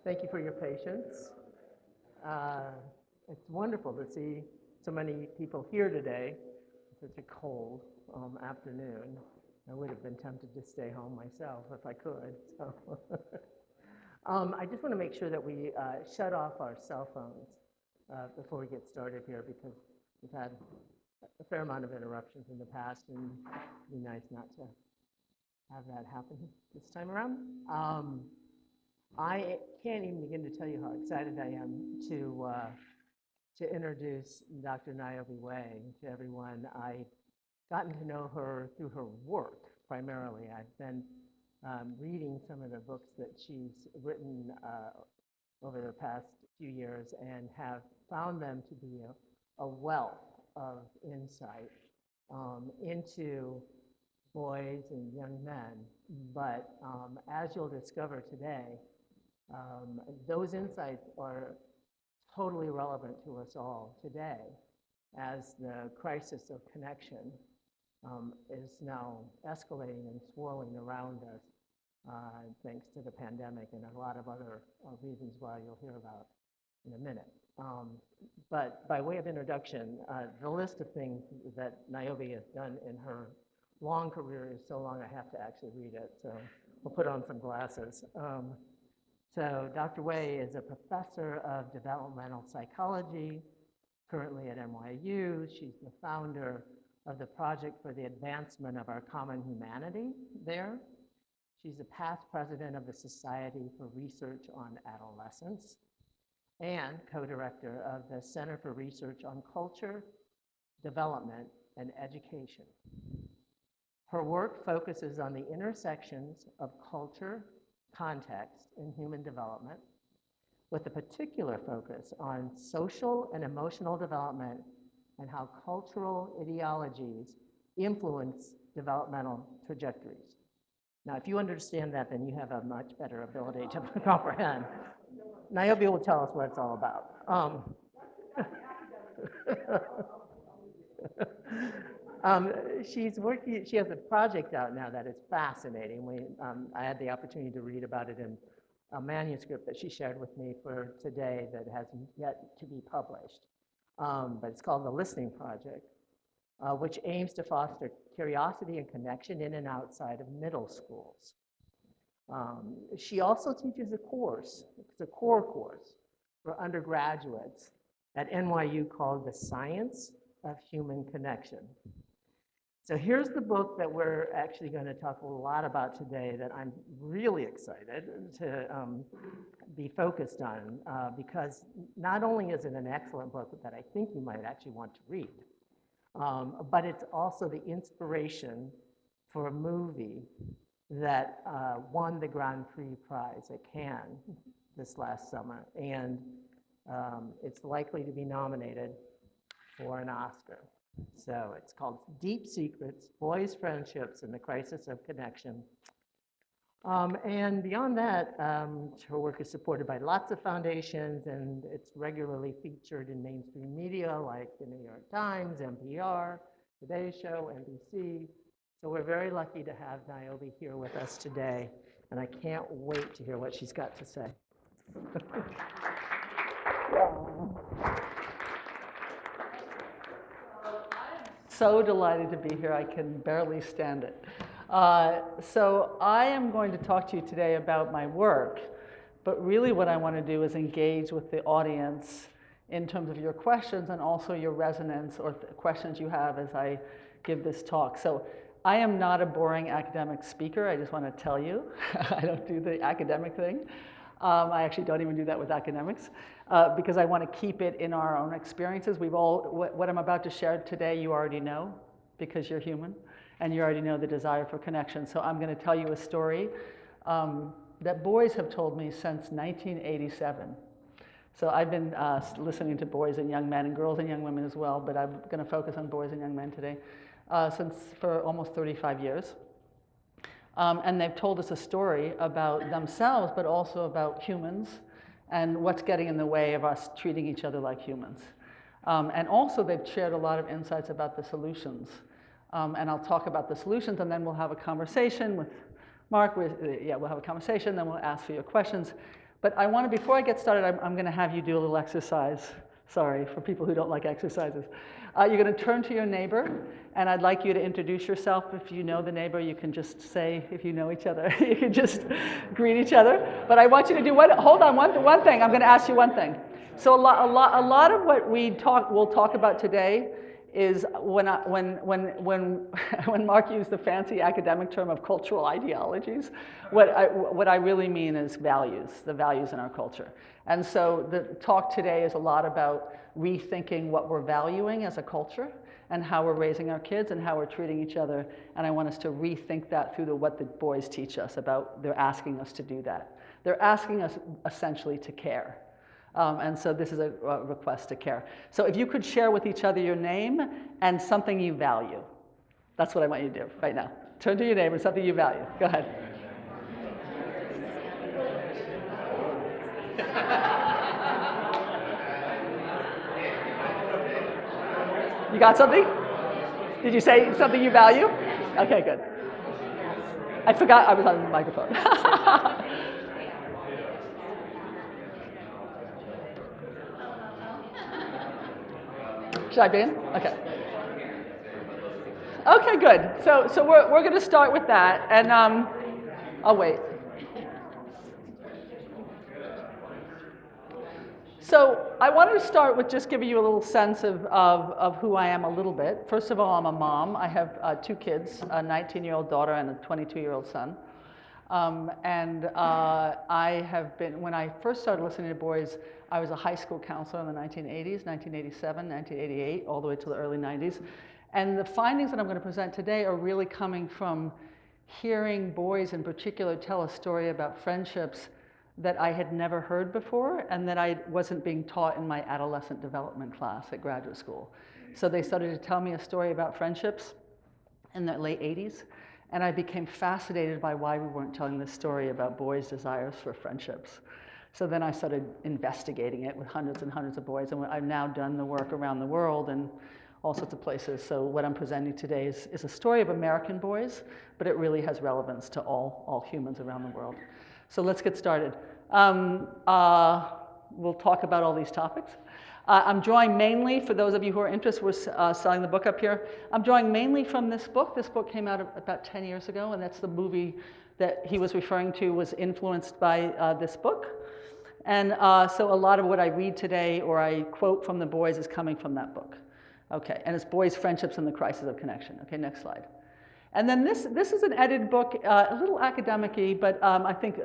Thank you for your patience. It's wonderful to see so many people here today. It's such a cold afternoon. I would have been tempted to stay home myself if I could. So. I just want to make sure that we shut off our cell phones before we get started here, because we've had a fair amount of interruptions in the past, and it'd be nice not to have that happen this time around. I can't even begin to tell you how excited I am to introduce Dr. Niobe Way to everyone. I've gotten to know her through her work primarily. I've been reading some of the books that she's written over the past few years and have found them to be a wealth of insight into boys and young men. But as you'll discover today, those insights are totally relevant to us all today as the crisis of connection is now escalating and swirling around us thanks to the pandemic and a lot of other reasons why you'll hear about in a minute. But by way of introduction, the list of things that Niobe has done in her long career is so long I have to actually read it, so we'll put on some glasses. So Dr. Way is a professor of developmental psychology, currently at NYU. She's the founder of the Project for the Advancement of Our Common Humanity there. She's a past president of the Society for Research on Adolescence and co-director of the Center for Research on Culture, Development, and Education. Her work focuses on the intersections of culture, context, and human development, with a particular focus on social and emotional development and how cultural ideologies influence developmental trajectories. Now, if you understand that, then you have a much better ability to comprehend. Niobe will tell us what it's all about. She has a project out now that is fascinating. I had the opportunity to read about it in a manuscript that she shared with me for today that hasn't yet to be published. But it's called The Listening Project, which aims to foster curiosity and connection in and outside of middle schools. She also teaches a course, it's a core course for undergraduates at NYU called The Science of Human Connection. So here's the book that we're actually going to talk a lot about today that I'm really excited to be focused on because not only is it an excellent book that I think you might actually want to read, but it's also the inspiration for a movie that won the Grand Prix Prize at Cannes this last summer, and it's likely to be nominated for an Oscar. So it's called Deep Secrets, Boys' Friendships, and the Crisis of Connection. And beyond that, her work is supported by lots of foundations, and it's regularly featured in mainstream media like the New York Times, NPR, Today Show, NBC. So we're very lucky to have Niobe here with us today, and I can't wait to hear what she's got to say. So delighted to be here, I can barely stand it. So I am going to talk to you today about my work, but really what I want to do is engage with the audience in terms of your questions and also your resonance or questions you have as I give this talk. So I am not a boring academic speaker, I just want to tell you. I don't do the academic thing. I actually don't even do that with academics because I want to keep it in our own experiences. What I'm about to share today, you already know because you're human and you already know the desire for connection. So I'm going to tell you a story that boys have told me since 1987. So I've been listening to boys and young men and girls and young women as well, but I'm going to focus on boys and young men today for almost 35 years. And they've told us a story about themselves, but also about humans and what's getting in the way of us treating each other like humans. And also they've shared a lot of insights about the solutions. And I'll talk about the solutions, and then we'll have a conversation with Mark. We'll have a conversation, then we'll ask for your questions. But before I get started, I'm going to have you do a little exercise. Sorry, for people who don't like exercises. You're going to turn to your neighbor, and I'd like you to introduce yourself. If you know the neighbor, you can just say, if you know each other, you can just greet each other. But I want you to do hold on, one thing. I'm going to ask you one thing. So a lot of what we'll talk about today is when Mark used the fancy academic term of cultural ideologies, what I really mean is values, the values in our culture. And so the talk today is a lot about rethinking what we're valuing as a culture and how we're raising our kids and how we're treating each other. And I want us to rethink that through what the boys teach us about. They're asking us to do that. They're asking us essentially to care. And so this is a request to care. So if you could share with each other your name and something you value. That's what I want you to do right now. Turn to your name and something you value. Go ahead. You got something? Did you say something you value? Okay, good. I forgot I was on the microphone. Should I be in? Okay. Okay, good. So we're going to start with that, and I'll wait. So I wanted to start with just giving you a little sense of who I am a little bit. First of all, I'm a mom. I have 2 kids, a 19-year-old daughter and a 22-year-old son. I have been, when I first started listening to boys, I was a high school counselor in the 1980s, 1987, 1988, all the way to the early 90s. And the findings that I'm going to present today are really coming from hearing boys in particular tell a story about friendships that I had never heard before and that I wasn't being taught in my adolescent development class at graduate school. So they started to tell me a story about friendships in the late 80s, and I became fascinated by why we weren't telling this story about boys' desires for friendships. So then I started investigating it with hundreds and hundreds of boys, and I've now done the work around the world and all sorts of places. So what I'm presenting today is a story of American boys, but it really has relevance to all humans around the world. So let's get started. We'll talk about all these topics. I'm drawing mainly, for those of you who are interested, we're selling the book up here. I'm drawing mainly from this book. This book came out about 10 years ago, and that's the movie that he was referring to was influenced by this book. And so a lot of what I read today or I quote from the boys is coming from that book. Okay, and it's Boys, Friendships, and the Crisis of Connection. Okay, next slide. And then this is an edited book, a little academic-y, but I think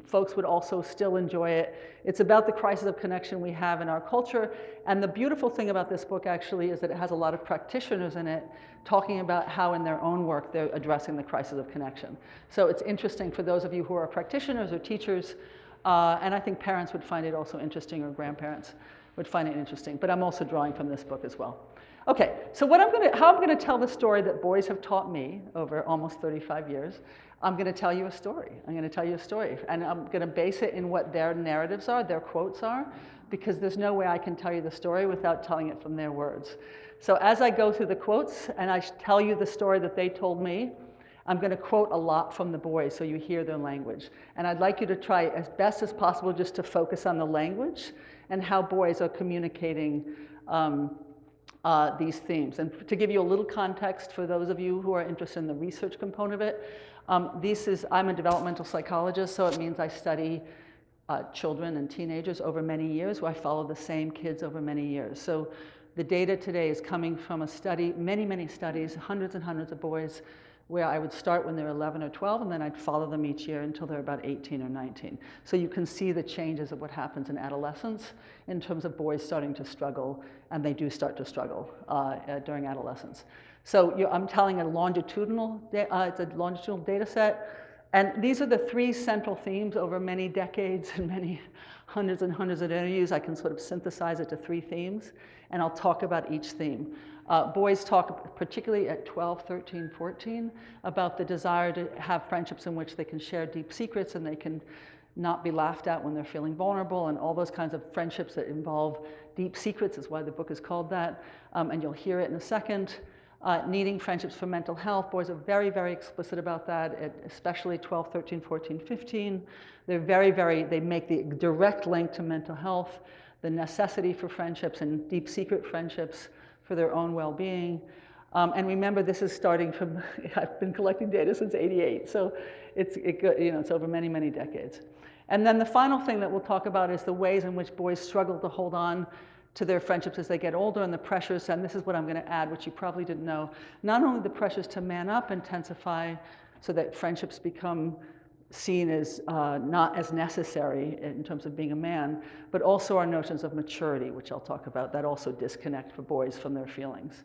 folks would also still enjoy it. It's about the crisis of connection we have in our culture. And the beautiful thing about this book actually is that it has a lot of practitioners in it talking about how in their own work they're addressing the crisis of connection. So it's interesting for those of you who are practitioners or teachers, and I think parents would find it also interesting, or grandparents would find it interesting. But I'm also drawing from this book as well. Okay, so how I'm going to tell the story that boys have taught me over almost 35 years, I'm going to tell you a story. I'm going to tell you a story, and I'm going to base it in what their narratives are, their quotes are, because there's no way I can tell you the story without telling it from their words. So as I go through the quotes and I tell you the story that they told me, I'm going to quote a lot from the boys so you hear their language. And I'd like you to try as best as possible just to focus on the language and how boys are communicating these themes. And to give you a little context for those of you who are interested in the research component of it, I'm a developmental psychologist, so it means I study children and teenagers over many years, where I follow the same kids over many years. So the data today is coming from a study, many studies, hundreds and hundreds of boys, where I would start when they're 11 or 12, and then I'd follow them each year until they're about 18 or 19. So you can see the changes of what happens in adolescence in terms of boys starting to struggle, and they do start to struggle during adolescence. So I'm telling a longitudinal data set, and these are the 3 central themes over many decades and many hundreds and hundreds of interviews. I can sort of synthesize it to 3 themes, and I'll talk about each theme. Boys talk, particularly at 12, 13, 14, about the desire to have friendships in which they can share deep secrets and they can not be laughed at when they're feeling vulnerable, and all those kinds of friendships that involve deep secrets is why the book is called that, and you'll hear it in a second. needing friendships for mental health. Boys are very, very explicit about that, especially 12, 13, 14, 15. They're they make the direct link to mental health, the necessity for friendships and deep secret friendships for their own well-being. And remember, this is starting from, I've been collecting data since '88, so it's over many, many decades. And then the final thing that we'll talk about is the ways in which boys struggle to hold on to their friendships as they get older, and the pressures, and this is what I'm going to add, which you probably didn't know. Not only the pressures to man up intensify so that friendships become seen as not as necessary in terms of being a man, but also our notions of maturity, which I'll talk about, that also disconnect for boys from their feelings.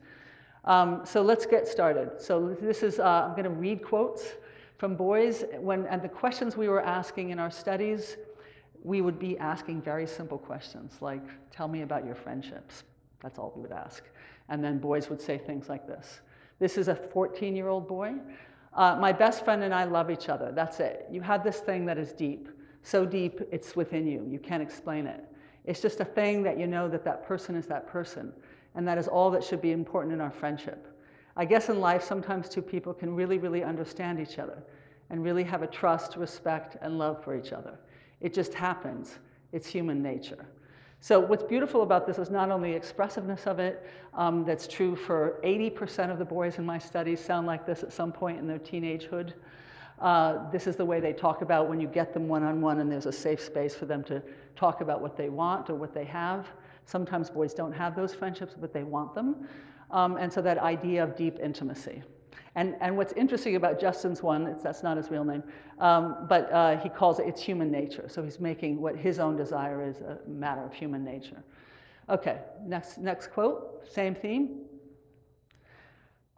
So let's get started. So this is, I'm going to read quotes from boys. And the questions we were asking in our studies, we would be asking very simple questions like, tell me about your friendships. That's all we would ask. And then boys would say things like this. This is a 14-year-old boy. My best friend and I love each other. That's it. You have this thing that is deep. So deep, it's within you. You can't explain it. It's just a thing that you know that that person is that person. And that is all that should be important in our friendship. I guess in life, sometimes two people can really, really understand each other and really have a trust, respect, and love for each other. It just happens. It's human nature. So what's beautiful about this is not only the expressiveness of it, that's true for 80% of the boys in my studies sound like this at some point in their teenagehood. This is the way they talk about when you get them one-on-one and there's a safe space for them to talk about what they want or what they have. Sometimes boys don't have those friendships, but they want them. And so that idea of deep intimacy. And what's interesting about Justin's one, that's not his real name, but he calls it, it's human nature. So he's making what his own desire is a matter of human nature. Okay, next quote, same theme.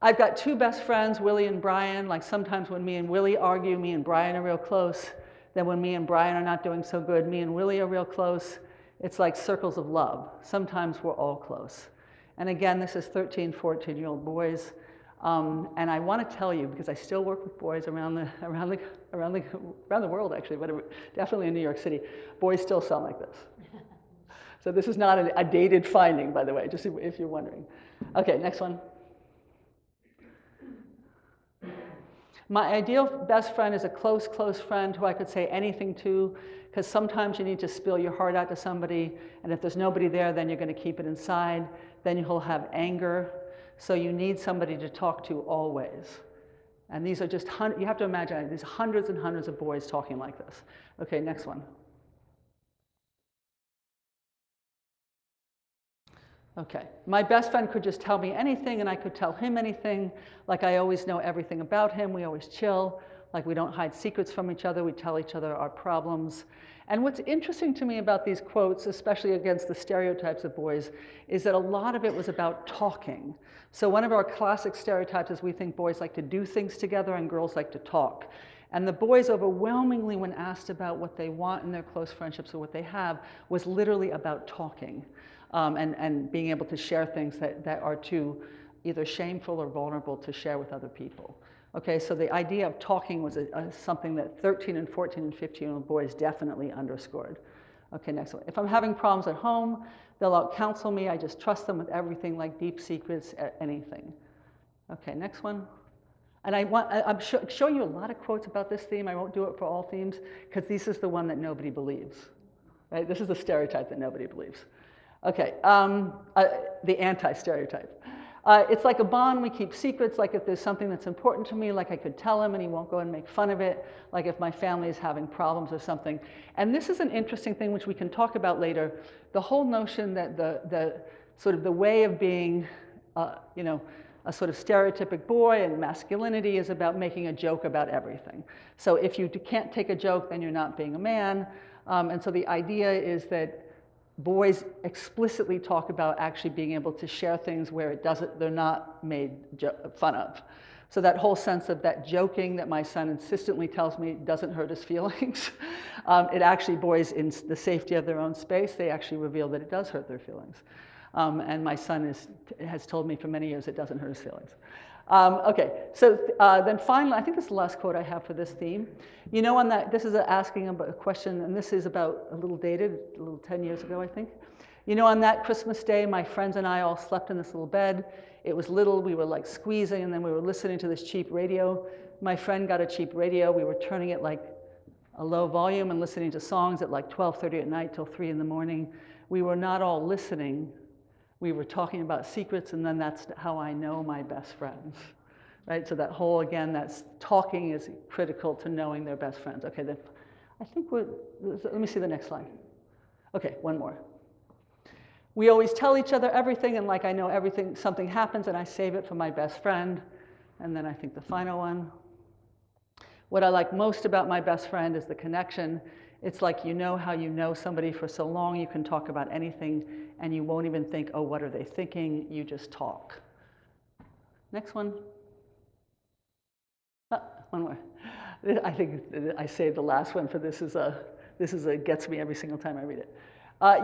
I've got two best friends, Willie and Brian. Like sometimes when me and Willie argue, me and Brian are real close. Then when me and Brian are not doing so good, me and Willie are real close. It's like circles of love. Sometimes we're all close. And again, this is 13, 14-year-old boys. And I want to tell you, because I still work with boys around the world, actually, but definitely in New York City, boys still sound like this. So this is not a dated finding, by the way, just if you're wondering. Okay, next one. My ideal best friend is a close, close friend who I could say anything to, because sometimes you need to spill your heart out to somebody, and if there's nobody there, then you're going to keep it inside. Then you'll have anger. So you need somebody to talk to always. And these are just, you have to imagine, these hundreds and hundreds of boys talking like this. Okay, next one. Okay, my best friend could just tell me anything and I could tell him anything. Like I always know everything about him. We always chill. Like we don't hide secrets from each other. We tell each other our problems. And what's interesting to me about these quotes, especially against the stereotypes of boys, is that a lot of it was about talking. So one of our classic stereotypes is we think boys like to do things together and girls like to talk. And the boys overwhelmingly, when asked about what they want in their close friendships or what they have, was literally about talking and being able to share things that are too either shameful or vulnerable to share with other people. Okay, so the idea of talking was something that 13 and 14 and 15-year-old boys definitely underscored. Okay, next one. If I'm having problems at home, they'll out-counsel me. I just trust them with everything, like deep secrets, anything. Okay, next one. And I'm showing you a lot of quotes about this theme. I won't do it for all themes, because this is the one that nobody believes. Right? This is the stereotype that nobody believes. Okay, the anti-stereotype. It's like a bond, we keep secrets, like if there's something that's important to me, like I could tell him and he won't go and make fun of it, like if my family is having problems or something. And this is an interesting thing which we can talk about later, the whole notion that the sort of the way of being, a sort of stereotypic boy and masculinity is about making a joke about everything. So if you can't take a joke, then you're not being a man. And so the idea is that boys explicitly talk about actually being able to share things where they're not made fun of. So that whole sense of that joking that my son insistently tells me doesn't hurt his feelings, it actually, boys in the safety of their own space, they actually reveal that it does hurt their feelings. And my son has told me for many years it doesn't hurt his feelings. Okay, so then finally, I think this is the last quote I have for this theme. You know, this is asking about a question, and this is about a little dated, a little 10 years ago, I think. You know, on that Christmas day, my friends and I all slept in this little bed. It was little, we were like squeezing, and then we were listening to this cheap radio. My friend got a cheap radio. We were turning it like a low volume and listening to songs at like 12:30 at night till 3 in the morning. We were not all listening. We were talking about secrets, and then that's how I know my best friends, right? So that whole, again, that's talking is critical to knowing their best friends. Okay, then I think let me see the next slide. Okay, one more. We always tell each other everything, and like I know everything, something happens, and I save it for my best friend. And then I think the final one. What I like most about my best friend is the connection. It's like you know how you know somebody for so long, you can talk about anything, and you won't even think, oh, what are they thinking? You just talk. Next one. One more. I think I saved the last one for this is gets me every single time I read it.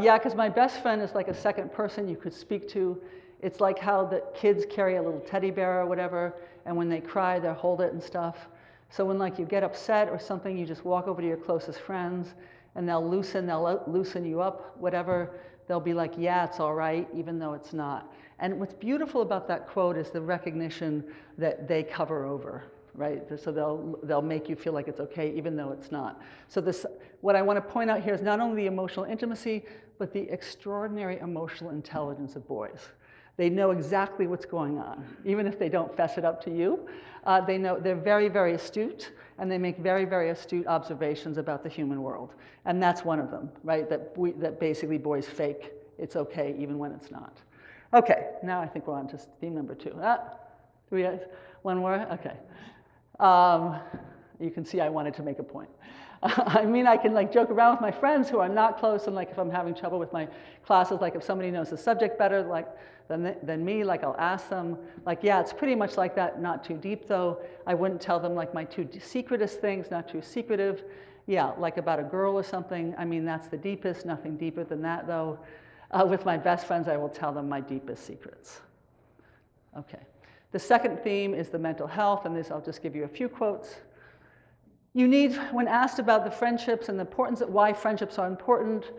Yeah, because my best friend is like a second person you could speak to. It's like how the kids carry a little teddy bear or whatever, and when they cry, they'll hold it and stuff. So when like you get upset or something, you just walk over to your closest friends, and they'll loosen you up, whatever. They'll be like, yeah, it's all right, even though it's not. And what's beautiful about that quote is the recognition that they cover over, right? So they'll make you feel like it's okay, even though it's not. So what I want to point out here is not only the emotional intimacy, but the extraordinary emotional intelligence of boys. They know exactly what's going on, even if they don't fess it up to you. They know they're very, very astute, and they make very, very astute observations about the human world. And that's one of them, right? That basically boys fake it's okay, even when it's not. Okay, now I think we're on to theme number 2. One more? Okay. You can see I wanted to make a point. I mean, I can like joke around with my friends who are not close, and like if I'm having trouble with my classes, like if somebody knows the subject better than me, like I'll ask them, like, yeah, it's pretty much like that, not too deep though. I wouldn't tell them like my 2 secretest things, not too secretive. Yeah, like about a girl or something, I mean, that's the deepest, nothing deeper than that though. With my best friends, I will tell them my deepest secrets. Okay. The second theme is the mental health, and this I'll just give you a few quotes. When asked about the friendships and the importance of why friendships are important,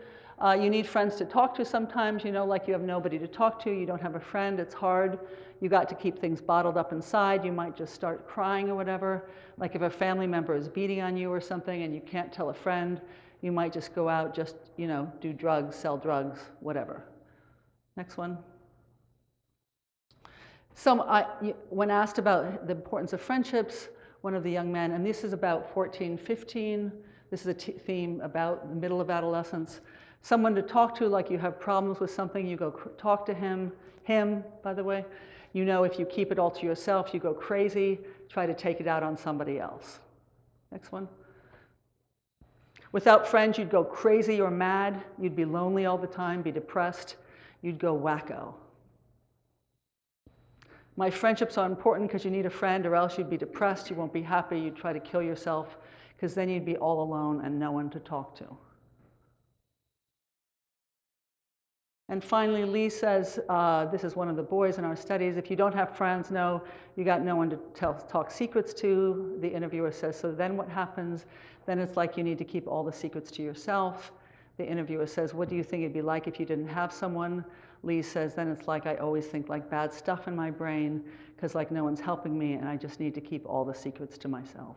you need friends to talk to sometimes, you know, like you have nobody to talk to, you don't have a friend, it's hard. You got to keep things bottled up inside, you might just start crying or whatever. Like if a family member is beating on you or something and you can't tell a friend, you might just go out, just, you know, do drugs, sell drugs, whatever. Next one. When asked about the importance of friendships, one of the young men, and this is about 14, 15, this is a theme about the middle of adolescence, someone to talk to, like you have problems with something, you go talk to him, by the way. You know, if you keep it all to yourself, you go crazy, try to take it out on somebody else. Next one. Without friends, you'd go crazy or mad, you'd be lonely all the time, be depressed, you'd go wacko. My friendships are important because you need a friend, or else you'd be depressed, you won't be happy, you'd try to kill yourself, because then you'd be all alone and no one to talk to. And finally, Lee says, this is one of the boys in our studies, if you don't have friends, no, you got no one to talk secrets to. The interviewer says, so then what happens? Then it's like you need to keep all the secrets to yourself. The interviewer says, what do you think it'd be like if you didn't have someone? Lee says, then it's like I always think like bad stuff in my brain, because like no one's helping me, and I just need to keep all the secrets to myself.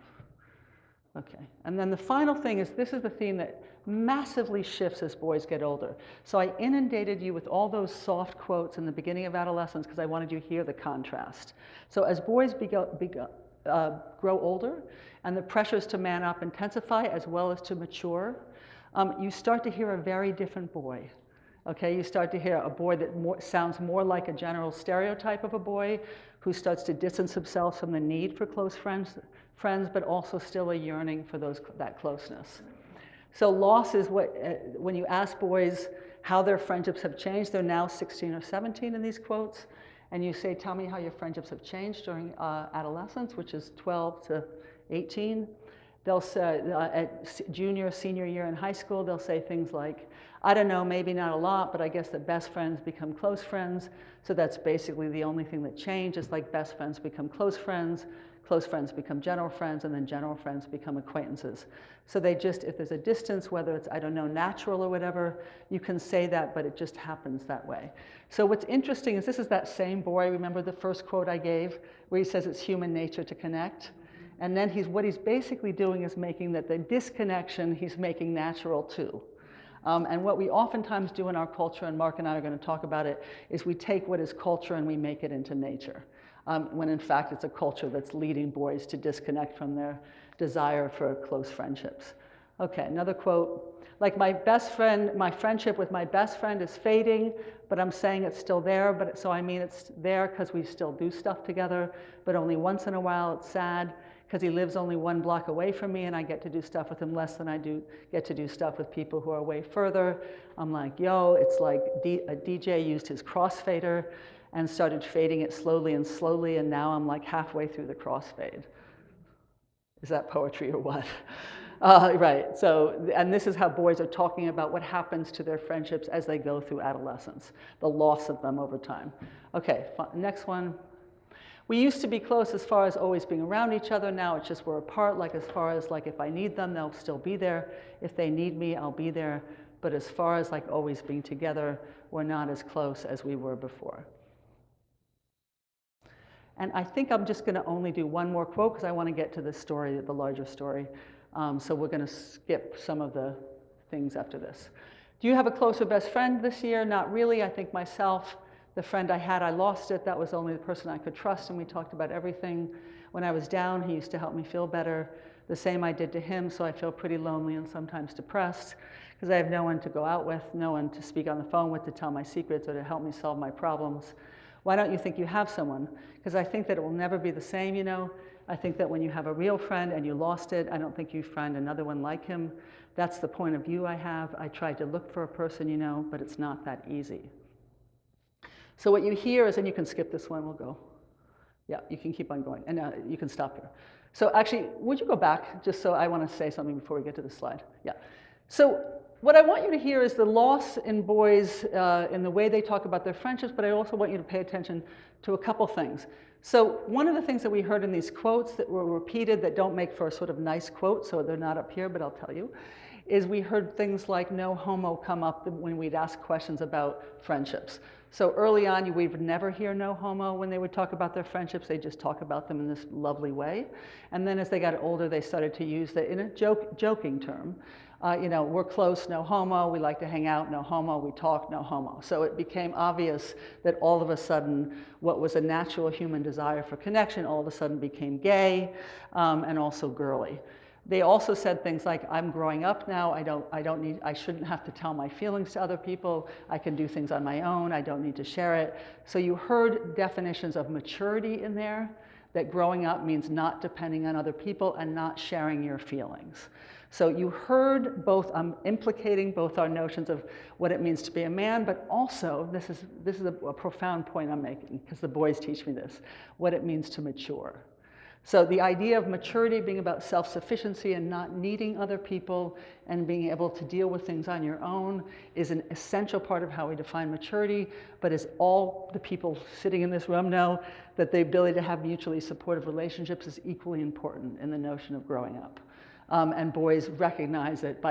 Okay, and then the final thing is, this is the theme that massively shifts as boys get older. So I inundated you with all those soft quotes in the beginning of adolescence because I wanted you to hear the contrast. So as boys grow older and the pressures to man up intensify as well as to mature, you start to hear a very different boy. Okay, you start to hear a boy that sounds more like a general stereotype of a boy who starts to distance himself from the need for close friends, but also still a yearning for that closeness. So loss is when you ask boys how their friendships have changed, they're now 16 or 17 in these quotes, and you say, tell me how your friendships have changed during adolescence, which is 12 to 18. They'll say, at junior, senior year in high school, they'll say things like, I don't know, maybe not a lot, but I guess that best friends become close friends. So that's basically the only thing that changed. It's like best friends become close friends become general friends, and then general friends become acquaintances. So they just, if there's a distance, whether it's, I don't know, natural or whatever, you can say that, but it just happens that way. So what's interesting is this is that same boy, remember the first quote I gave, where he says it's human nature to connect? And then what he's basically doing is making that the disconnection he's making natural too. And what we oftentimes do in our culture, and Mark and I are going to talk about it, is we take what is culture and we make it into nature. When in fact it's a culture that's leading boys to disconnect from their desire for close friendships. Okay, another quote. Like my friendship with my best friend is fading, but I'm saying it's still there, so I mean it's there because we still do stuff together, but only once in a while it's sad because he lives only 1 block away from me and I get to do stuff with him less than I do get to do stuff with people who are way further. I'm like, yo, it's like a DJ used his crossfader and started fading it slowly, and now I'm like halfway through the crossfade. Is that poetry or what? Right, so, and this is how boys are talking about what happens to their friendships as they go through adolescence, the loss of them over time. Okay, next one. We used to be close as far as always being around each other. Now it's just we're apart, like as far as like if I need them, they'll still be there. If they need me, I'll be there. But as far as like always being together, we're not as close as we were before. And I think I'm just going to only do one more quote because I want to get to the story, the larger story. So we're going to skip some of the things after this. Do you have a closer best friend this year? Not really. I think myself, the friend I had, I lost it. That was only the person I could trust, and we talked about everything. When I was down, he used to help me feel better. The same I did to him, so I feel pretty lonely and sometimes depressed because I have no one to go out with, no one to speak on the phone with, to tell my secrets or to help me solve my problems. Why don't you think you have someone? Because I think that it will never be the same, you know. I think that when you have a real friend and you lost it, I don't think you find another one like him. That's the point of view I have. I tried to look for a person, you know, but it's not that easy. So what you hear is, and you can skip this one, we'll go. Yeah, you can keep on going, and you can stop here. So actually, would you go back, just so I want to say something before we get to this slide? Yeah. So what I want you to hear is the loss in boys in the way they talk about their friendships, but I also want you to pay attention to a couple things. So one of the things that we heard in these quotes that were repeated that don't make for a sort of nice quote, so they're not up here, but I'll tell you, is we heard things like no homo come up when we'd ask questions about friendships. So early on, we would never hear no homo when they would talk about their friendships. They just talk about them in this lovely way. And then as they got older, they started to use that in a joking term. You know, we're close, no homo, we like to hang out, no homo, we talk, no homo. So it became obvious that all of a sudden, what was a natural human desire for connection all of a sudden became gay and also girly. They also said things like, I'm growing up now, I shouldn't have to tell my feelings to other people, I can do things on my own, I don't need to share it. So you heard definitions of maturity in there, that growing up means not depending on other people and not sharing your feelings. So you heard both, implicating both our notions of what it means to be a man, but also, this is a profound point I'm making, because the boys teach me this, what it means to mature. So the idea of maturity being about self-sufficiency and not needing other people and being able to deal with things on your own is an essential part of how we define maturity, but as all the people sitting in this room know, that the ability to have mutually supportive relationships is equally important in the notion of growing up. And boys recognize that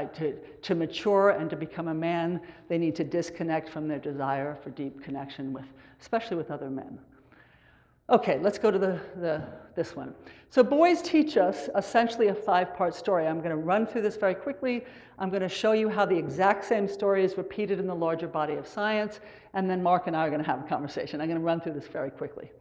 to mature and to become a man, they need to disconnect from their desire for deep connection with, especially with other men. Okay, let's go to this one. So boys teach us essentially a 5-part story. I'm going to run through this very quickly. I'm going to show you how the exact same story is repeated in the larger body of science, and then Mark and I are going to have a conversation. I'm going to run through this very quickly.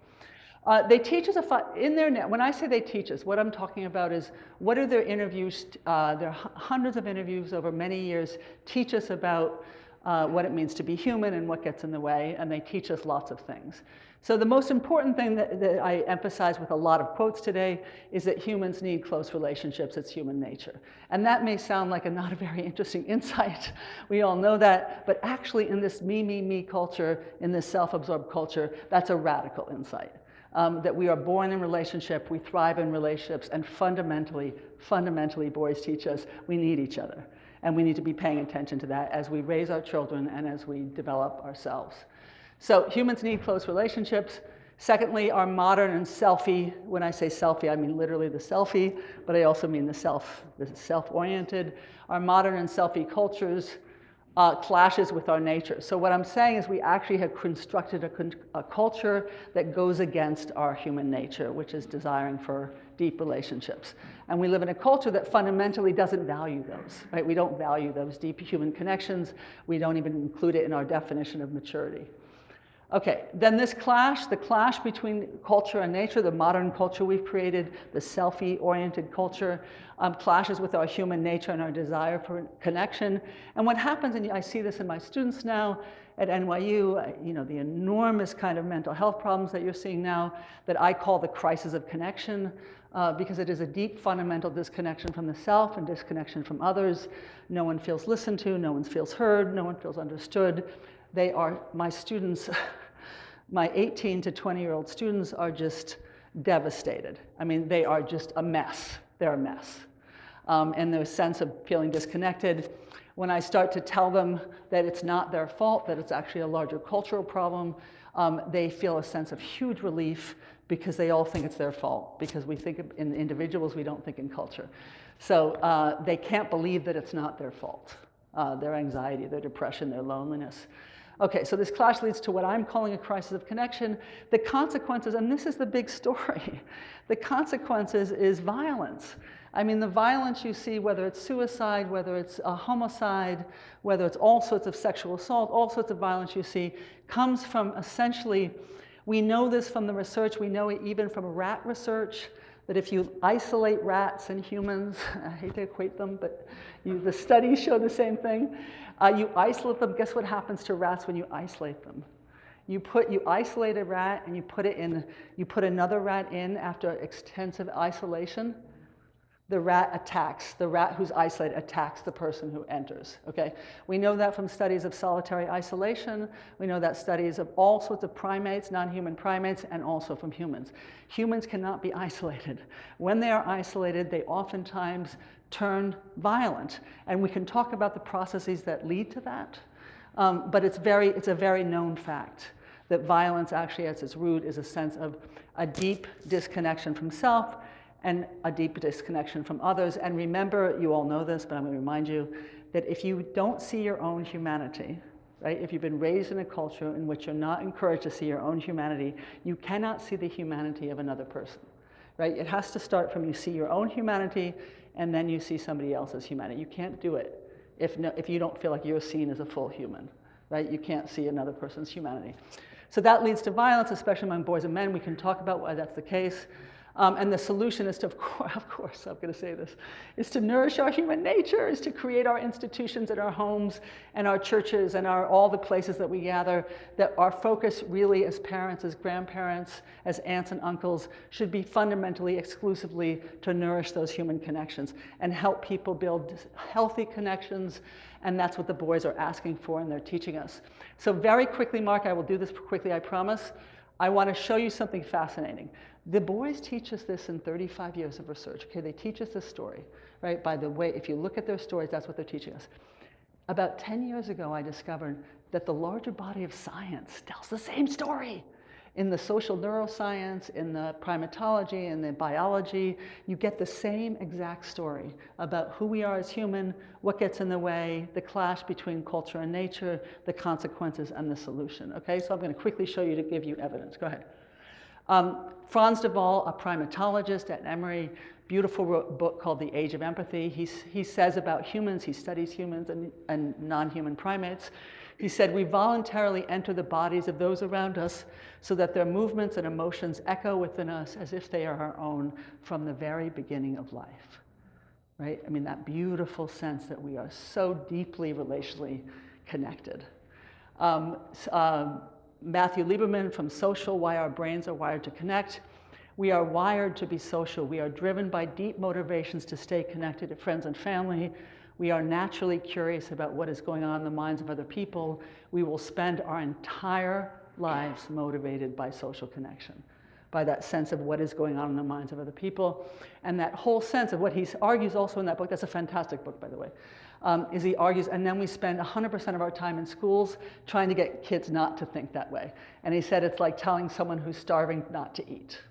They teach us when I say they teach us, what I'm talking about is what are their interviews, their hundreds of interviews over many years teach us about what it means to be human and what gets in the way, and they teach us lots of things. So the most important thing that I emphasize with a lot of quotes today is that humans need close relationships. It's human nature. And that may sound like not a very interesting insight. We all know that. But actually in this me culture, in this self-absorbed culture, that's a radical insight. That we are born in relationship, we thrive in relationships, and fundamentally, boys teach us we need each other. And we need to be paying attention to that as we raise our children and as we develop ourselves. So humans need close relationships. Secondly, our modern and selfie, when I say selfie, I mean literally the selfie, but I also mean the self-oriented. Our modern and selfie cultures clashes with our nature. So what I'm saying is we actually have constructed a culture that goes against our human nature, which is desiring for deep relationships. And we live in a culture that fundamentally doesn't value those, right? We don't value those deep human connections. We don't even include it in our definition of maturity. Okay, then this clash, the clash between culture and nature, the modern culture we've created, the selfie-oriented culture, clashes with our human nature and our desire for connection. And what happens, and I see this in my students now at NYU, you know, the enormous kind of mental health problems that you're seeing now that I call the crisis of connection, because it is a deep fundamental disconnection from the self and disconnection from others. No one feels listened to, no one feels heard, no one feels understood. They are, my students, my 18 to 20-year-old students are just devastated. I mean, they are just a mess. They're a mess. And their sense of feeling disconnected. When I start to tell them that it's not their fault, that it's actually a larger cultural problem, they feel a sense of huge relief because they all think it's their fault. Because we think in individuals, we don't think in culture. So they can't believe that it's not their fault. Their anxiety, their depression, their loneliness. Okay, so this clash leads to what I'm calling a crisis of connection. The consequences, and this is the big story, the consequences is violence. I mean, the violence you see, whether it's suicide, whether it's a homicide, whether it's all sorts of sexual assault, all sorts of violence you see, comes from essentially, we know this from the research, we know it even from rat research, that if you isolate rats and humans, I hate to equate them, but the studies show the same thing. You isolate them, guess what happens to rats when you isolate them? You isolate a rat and you put another rat in after extensive isolation. The rat attacks, the rat who's isolated attacks the person who enters, okay? We know that from studies of solitary isolation. We know that studies of all sorts of primates, non-human primates, and also from humans. Humans cannot be isolated. When they are isolated, they oftentimes turn violent. And we can talk about the processes that lead to that, but it's a very known fact that violence actually at its root is a sense of a deep disconnection from self and a deep disconnection from others. And remember, you all know this, but I'm going to remind you that if you don't see your own humanity, right, if you've been raised in a culture in which you're not encouraged to see your own humanity, you cannot see the humanity of another person, right? It has to start from you see your own humanity and then you see somebody else's humanity. You can't do it if you don't feel like you're seen as a full human, right? You can't see another person's humanity. So that leads to violence, especially among boys and men. We can talk about why that's the case. And the solution is to, of course, I'm going to say this, is to nourish our human nature, is to create our institutions in our homes and our churches and all the places that we gather, that our focus really as parents, as grandparents, as aunts and uncles should be fundamentally, exclusively to nourish those human connections and help people build healthy connections. And that's what the boys are asking for and they're teaching us. So very quickly, Mark, I will do this quickly, I promise. I want to show you something fascinating. The boys teach us this in 35 years of research. Okay, they teach us this story, right? By the way, if you look at their stories, that's what they're teaching us. About 10 years ago, I discovered that the larger body of science tells the same story. In the social neuroscience, in the primatology, in the biology, you get the same exact story about who we are as human, what gets in the way, the clash between culture and nature, the consequences, and the solution. Okay, so I'm going to quickly show you to give you evidence. Go ahead. Franz de Waal, a primatologist at Emory, beautiful book called The Age of Empathy. He says about humans, he studies humans and non-human primates. He said, we voluntarily enter the bodies of those around us so that their movements and emotions echo within us as if they are our own from the very beginning of life. Right? I mean, that beautiful sense that we are so deeply relationally connected. Matthew Lieberman from Social, Why Our Brains Are Wired to Connect. We are wired to be social. We are driven by deep motivations to stay connected to friends and family. We are naturally curious about what is going on in the minds of other people. We will spend our entire lives motivated by social connection. by that sense of what is going on in the minds of other people. And that whole sense of what he argues also in that book, that's a fantastic book, by the way, is he argues, and then we spend 100% of our time in schools trying to get kids not to think that way. And he said it's like telling someone who's starving not to eat,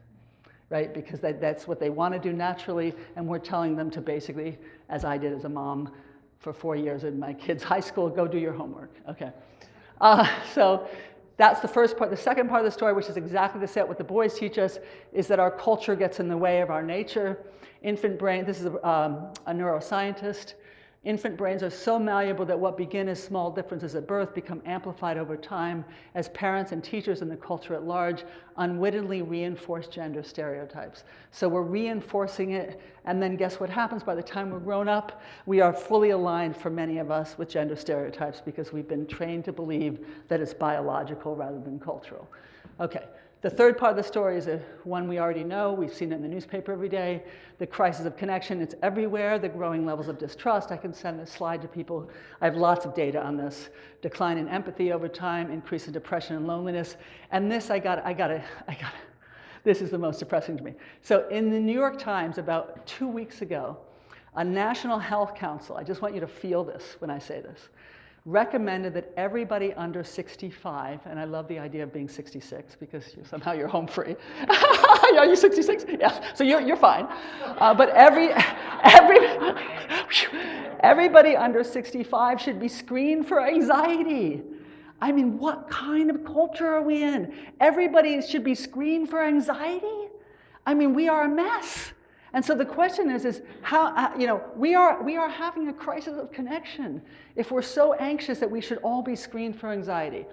right? Because that's what they want to do naturally, and we're telling them to basically, as I did as a mom for 4 years in my kids' high school, go do your homework, okay? So that's the first part. The second part of the story, which is exactly the set what the boys teach us, is that our culture gets in the way of our nature. Infant brain, this is a neuroscientist. Infant brains are so malleable that what begin as small differences at birth become amplified over time as parents and teachers in the culture at large unwittingly reinforce gender stereotypes. So we're reinforcing it, and then guess what happens? By the time we're grown up, we are fully aligned, for many of us, with gender stereotypes because we've been trained to believe that it's biological rather than cultural. Okay. The third part of the story is one we already know. We've seen it in the newspaper every day. The crisis of connection, it's everywhere. The growing levels of distrust. I can send this slide to people. I have lots of data on this. Decline in empathy over time, increase in depression and loneliness. And this, this is the most depressing to me. So in the New York Times about 2 weeks ago, a National Health Council, I just want you to feel this when I say this, recommended that everybody under 65, and I love the idea of being 66 because somehow you're home free. Are you 66? Yeah, so you're fine. But everybody under 65 should be screened for anxiety. I mean, what kind of culture are we in? Everybody should be screened for anxiety? I mean, we are a mess. And so the question is how, we are having a crisis of connection if we're so anxious that we should all be screened for anxiety.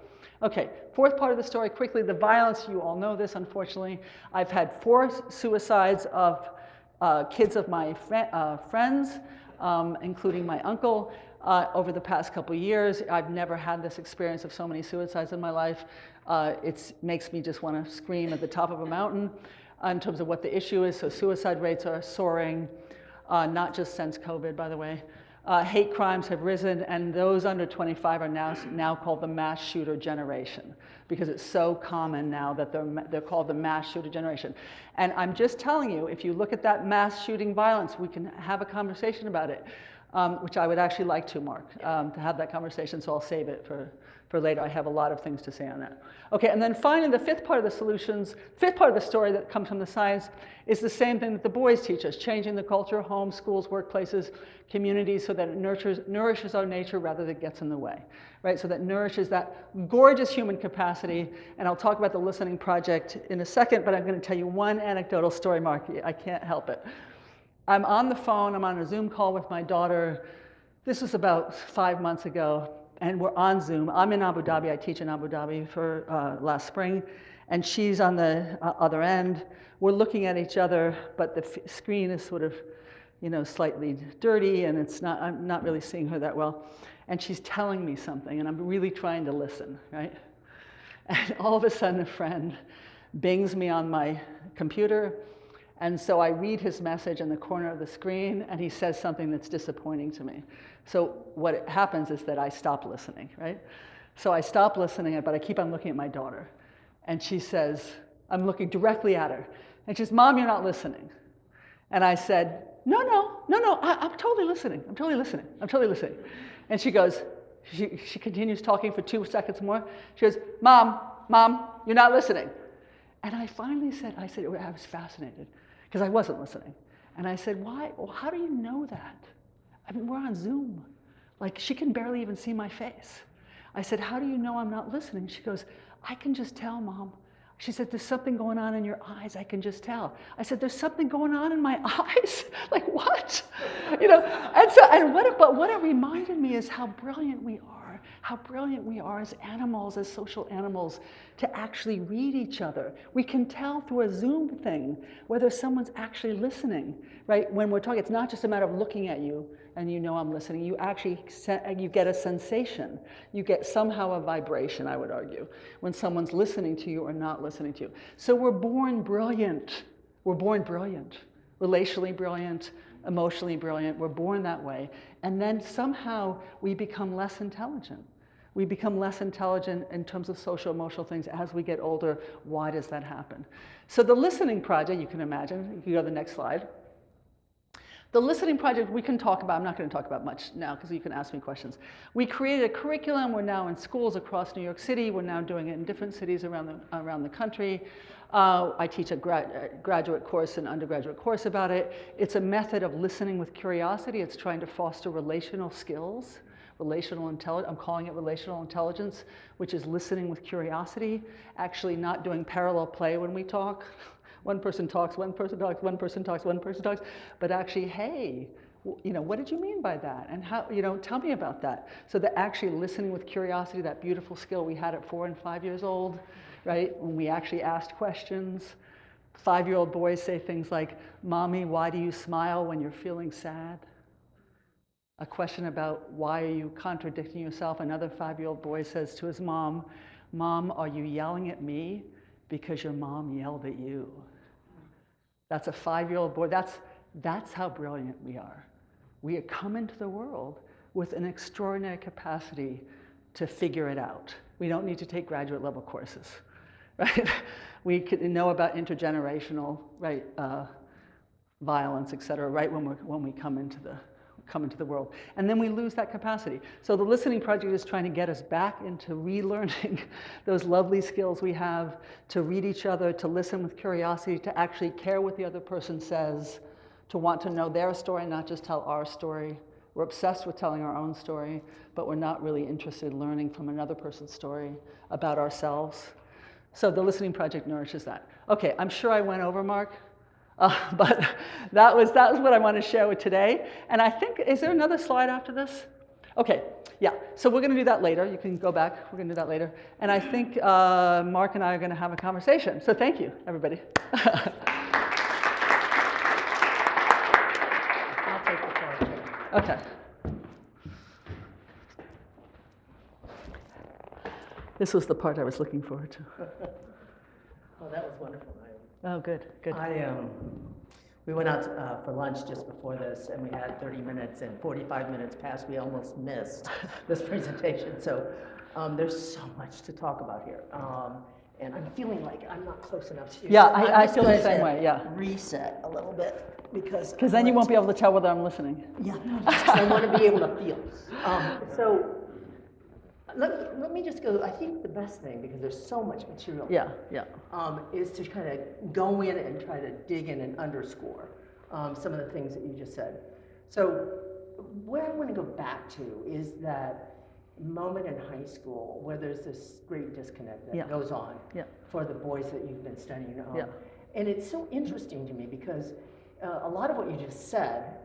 Okay, fourth part of the story, quickly, the violence. You all know this, unfortunately. I've had 4 suicides of kids of my friends, including my uncle, over the past couple of years. I've never had this experience of so many suicides in my life. It makes me just want to scream at the top of a mountain. In terms of what the issue is, so suicide rates are soaring, not just since COVID, by the way. Hate crimes have risen, and those under 25 are now called the mass shooter generation, because it's so common now that they're called the mass shooter generation. And I'm just telling you, if you look at that mass shooting violence, we can have a conversation about it, which I would actually like to, Mark, to have that conversation, so I'll save it for later. I have a lot of things to say on that. Okay, and then finally, the fifth part of the story that comes from the science is the same thing that the boys teach us, changing the culture, homes, schools, workplaces, communities, so that it nourishes our nature rather than gets in the way, right? So that nourishes that gorgeous human capacity. And I'll talk about the Listening Project in a second, but I'm going to tell you one anecdotal story, Mark. I can't help it. I'm on the phone, I'm on a Zoom call with my daughter. This was about 5 months ago. And we're on Zoom. I'm in Abu Dhabi. I teach in Abu Dhabi for last spring. And she's on the other end. We're looking at each other, but the screen is sort of, slightly dirty, and I'm not really seeing her that well. And she's telling me something, and I'm really trying to listen, right? And all of a sudden, a friend bings me on my computer. And so I read his message in the corner of the screen, and he says something that's disappointing to me. So what happens is that I stop listening, right? So I stop listening, but I keep on looking at my daughter. And she says, I'm looking directly at her. And she says, Mom, you're not listening. And I said, no, I'm totally listening. I'm totally listening. And she goes, she continues talking for 2 seconds more. She goes, Mom, you're not listening. And I finally said, I was fascinated because I wasn't listening. And I said, why? Well, how do you know that? I mean, we're on Zoom. Like, she can barely even see my face. I said, how do you know I'm not listening? She goes, I can just tell, Mom. She said, there's something going on in your eyes. I can just tell. I said, there's something going on in my eyes? Like, what? But what it reminded me is how brilliant we are as animals, as social animals, to actually read each other. We can tell through a Zoom thing whether someone's actually listening, right? When we're talking, it's not just a matter of looking at you and I'm listening. You actually get a sensation. You get somehow a vibration, I would argue, when someone's listening to you or not listening to you. So we're born brilliant. Relationally brilliant, emotionally brilliant. We're born that way. And then somehow we become less intelligent. We become less intelligent in terms of social emotional things as we get older. Why does that happen? So the listening project, you can imagine, you can go to the next slide. The listening project we can talk about, I'm not going to talk about much now because you can ask me questions. We created a curriculum, we're now in schools across New York City, we're now doing it in different cities around the country. I teach a graduate course and undergraduate course about it. It's a method of listening with curiosity. It's trying to foster relational skills, relational intelligence. I'm calling it relational intelligence, which is listening with curiosity, actually not doing parallel play when we talk. One person talks, one person talks, one person talks, one person talks, but actually, hey, what did you mean by that? And how, tell me about that. So that actually listening with curiosity, that beautiful skill we had at 4 and 5 years old, right? When we actually asked questions. 5-year-old boys say things like, Mommy, why do you smile when you're feeling sad? A question about why are you contradicting yourself? Another 5-year-old boy says to his mom, Mom, are you yelling at me because your mom yelled at you? That's a 5-year-old boy. That's how brilliant we are. We come into the world with an extraordinary capacity to figure it out. We don't need to take graduate level courses, right? We can know about intergenerational, right, violence, et cetera, right when we come into the world. And then we lose that capacity. So the listening project is trying to get us back into relearning those lovely skills we have to read each other, to listen with curiosity, to actually care what the other person says, to want to know their story, not just tell our story. We're obsessed with telling our own story, but we're not really interested in learning from another person's story about ourselves. So the listening project nourishes that. Okay, I'm sure I went over, Mark. But that was what I want to share with today. And I think, is there another slide after this? Okay, yeah. So we're going to do that later. You can go back. We're going to do that later. And I think Mark and I are going to have a conversation. So thank you, everybody. I'll take the floor. Okay. This was the part I was looking forward to. Oh, that was wonderful. Oh, good, good. We went out for lunch just before this, and we had 30 minutes, and 45 minutes passed. We almost missed this presentation. So there's so much to talk about here. And I'm feeling like I'm not close enough to you. Yeah, So I feel the same way, yeah. Reset a little bit, because then you won't be able to tell whether I'm listening. Yeah, I want to be able to feel. So let me just go. I think the best thing, because there's so much material, Yeah. is to kind of go in and try to dig in and underscore some of the things that you just said. So where I want to go back to is that moment in high school where there's this great disconnect that goes on for the boys that you've been studying. And it's so interesting to me because a lot of what you just said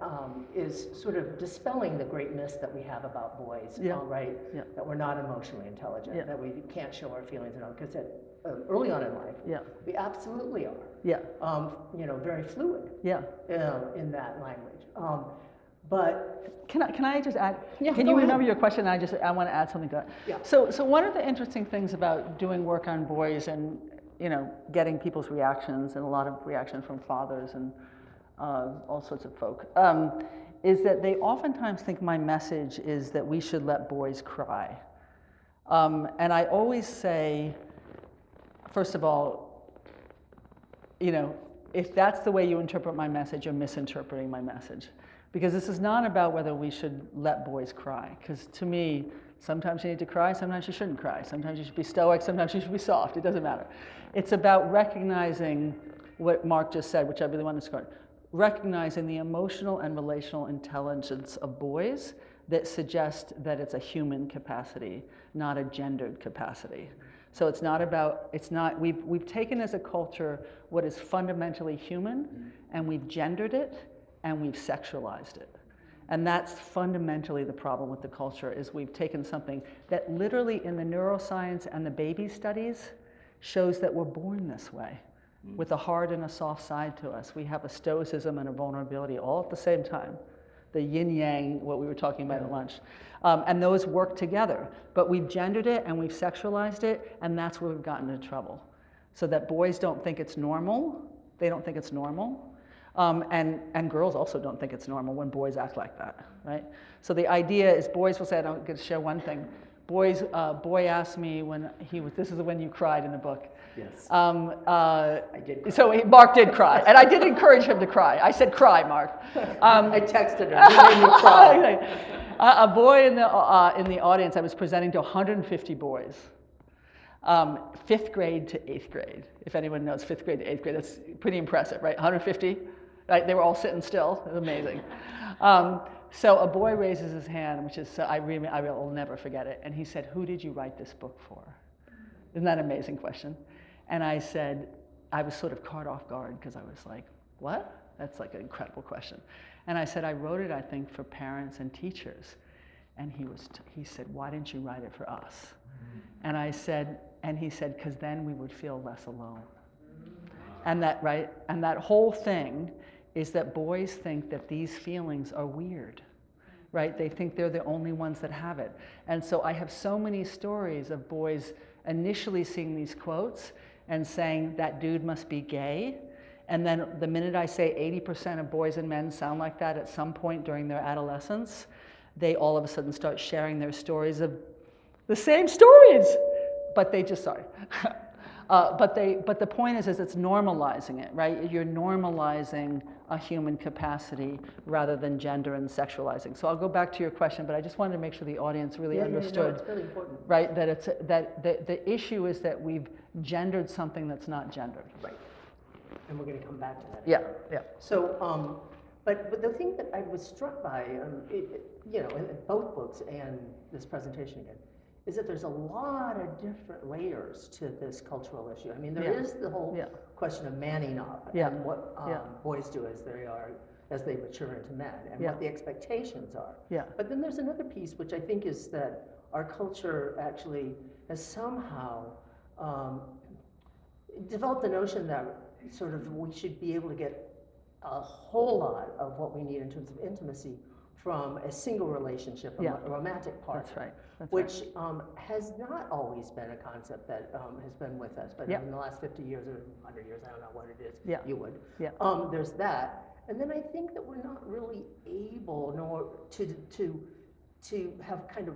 is sort of dispelling the great myths that we have about boys, right? That we're not emotionally intelligent, that we can't show our feelings and all, because early on in life, we absolutely are. Very fluid. In that language. But can I just add? Yeah, can go you ahead. remember your question? I want to add something to that. Yeah. So one of the interesting things about doing work on boys and getting people's reactions, and a lot of reactions from fathers and all sorts of folk, is that they oftentimes think my message is that we should let boys cry. And I always say, first of all, if that's the way you interpret my message, you're misinterpreting my message. Because this is not about whether we should let boys cry. Because to me, sometimes you need to cry, sometimes you shouldn't cry. Sometimes you should be stoic, sometimes you should be soft. It doesn't matter. It's about recognizing what Mark just said, which I really want to score. Recognizing the emotional and relational intelligence of boys that suggest that it's a human capacity, not a gendered capacity. So it's not about, we've taken as a culture what is fundamentally human, and we've gendered it, and we've sexualized it. And that's fundamentally the problem with the culture, is we've taken something that literally in the neuroscience and the baby studies shows that we're born this way, with a hard and a soft side to us. We have a stoicism and a vulnerability all at the same time. The yin-yang, what we were talking about at lunch. And those work together. But we've gendered it and we've sexualized it, and that's where we've gotten into trouble. So that boys don't think it's normal. They don't think it's normal. And girls also don't think it's normal when boys act like that, right? So the idea is boys will say, I'm going to share one thing, boy asked me when he was, this is when you cried in the book. Yes. I did cry. So Mark did cry, and I did encourage him to cry. I said, cry, Mark. I texted him, he made me cry. A boy in the audience, I was presenting to 150 boys. 5th grade to 8th grade. If anyone knows 5th grade to 8th grade, that's pretty impressive, right? 150, right? They were all sitting still. It was amazing. So a boy raises his hand, which is, I will never forget it. And he said, who did you write this book for? Isn't that an amazing question? And I said, I was sort of caught off guard because I was like, what? That's like an incredible question. And I said, I wrote it, I think, for parents and teachers. And he said, why didn't you write it for us? And I said, and he said, because then we would feel less alone. And that, right? And that whole thing is that boys think that these feelings are weird, right? They think they're the only ones that have it. And so I have so many stories of boys initially seeing these quotes and saying, that dude must be gay. And then the minute I say 80% of boys and men sound like that at some point during their adolescence, they all of a sudden start sharing their stories of the same stories, but they just, sorry. But the point is it's normalizing it, right? You're normalizing a human capacity rather than gender and sexualizing. So I'll go back to your question, but I just wanted to make sure the audience really understood, it's really important. right? That the issue is that we've gendered something that's not gendered. Right. And we're going to come back to that. Yeah. So, but the thing that I was struck by, in both books and this presentation again, is that there's a lot of different layers to this cultural issue. I mean, there is the whole question of manning up and what boys do as they mature into men, and what the expectations are. Yeah. But then there's another piece, which I think is that our culture actually has somehow developed the notion that sort of we should be able to get a whole lot of what we need in terms of intimacy from a single relationship, a romantic partner. That's right. Which has not always been a concept that has been with us, but in the last 50 years or 100 years, I don't know what it is, you would. Yeah. There's that. And then I think that we're not really able nor to have kind of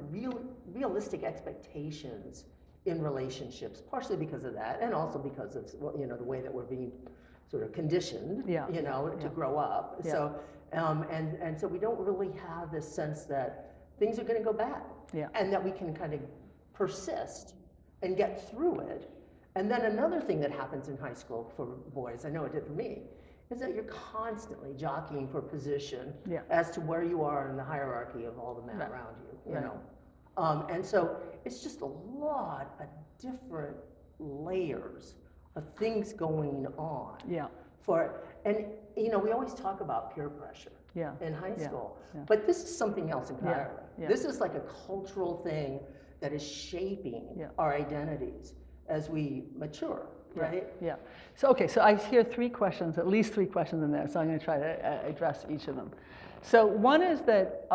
realistic expectations in relationships, partially because of that, and also because of the way that we're being sort of conditioned, to grow up. Yeah. So and so we don't really have this sense that things are going to go bad, and that we can kind of persist and get through it. And then another thing that happens in high school for boys, I know it did for me, is that you're constantly jockeying for position as to where you are in the hierarchy of all the men around you, you know. And so it's just a lot of different layers of things going on. And we always talk about peer pressure in high school, but this is something else entirely. This is like a cultural thing that is shaping our identities as we mature, right? So I hear three questions, at least three questions in there, so I'm going to try to address each of them. So one is that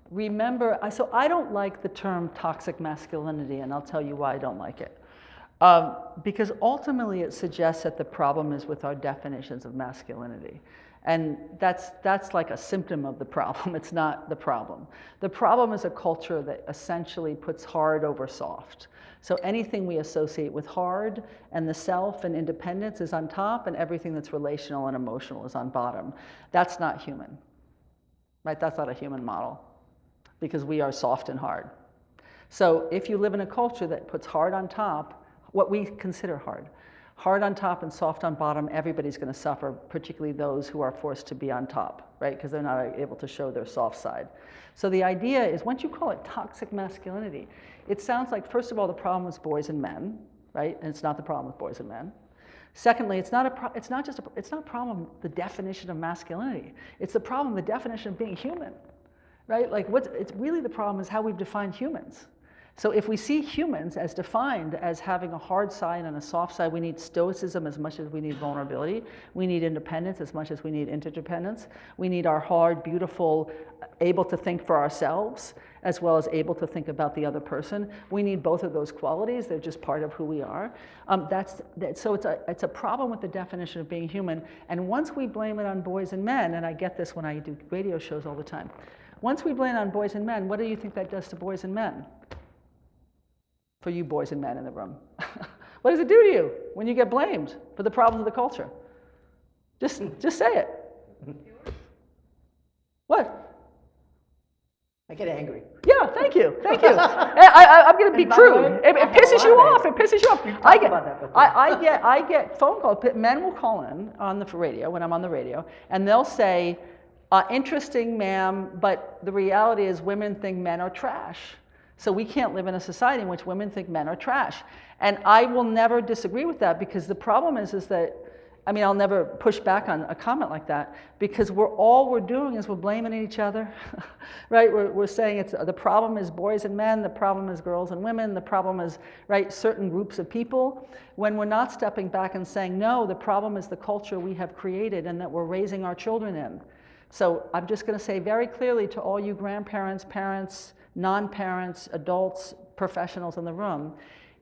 remember, so I don't like the term toxic masculinity, and I'll tell you why I don't like it. Because ultimately it suggests that the problem is with our definitions of masculinity. And that's like a symptom of the problem. It's not the problem. The problem is a culture that essentially puts hard over soft. So anything we associate with hard and the self and independence is on top, and everything that's relational and emotional is on bottom. That's not human, right? That's not a human model, because we are soft and hard. So if you live in a culture that puts hard on top, what we consider hard on top and soft on bottom, everybody's going to suffer, particularly those who are forced to be on top, right? Because they're not able to show their soft side. So the idea is, once you call it toxic masculinity, it sounds like, first of all, the problem is boys and men, right? And it's not the problem with boys and men. Secondly, it's not a problem, the definition of masculinity. It's the problem, the definition of being human, right? Like it's really the problem is how we've defined humans. So if we see humans as defined as having a hard side and a soft side, we need stoicism as much as we need vulnerability. We need independence as much as we need interdependence. We need our hard, beautiful, able to think for ourselves, as well as able to think about the other person. We need both of those qualities. They're just part of who we are. So it's a problem with the definition of being human. And once we blame it on boys and men, and I get this when I do radio shows all the time, once we blame it on boys and men, what do you think that does to boys and men? for you boys and men in the room? What does it do to you when you get blamed for the problems of the culture? Just say it. What? I get angry. Yeah, thank you. I'm going to be crude. It pisses you off. It pisses you off. I get phone calls. Men will call in on the radio when I'm on the radio, and they'll say, "Interesting, ma'am, but the reality is women think men are trash. So we can't live in a society in which women think men are trash." And I will never disagree with that, because the problem is that, I mean, I'll never push back on a comment like that, because all we're doing is we're blaming each other, right? We're saying the problem is boys and men, the problem is girls and women, the problem is, right, certain groups of people, when we're not stepping back and saying, no, the problem is the culture we have created and that we're raising our children in. So I'm just going to say very clearly to all you grandparents, parents, non-parents, adults, professionals in the room,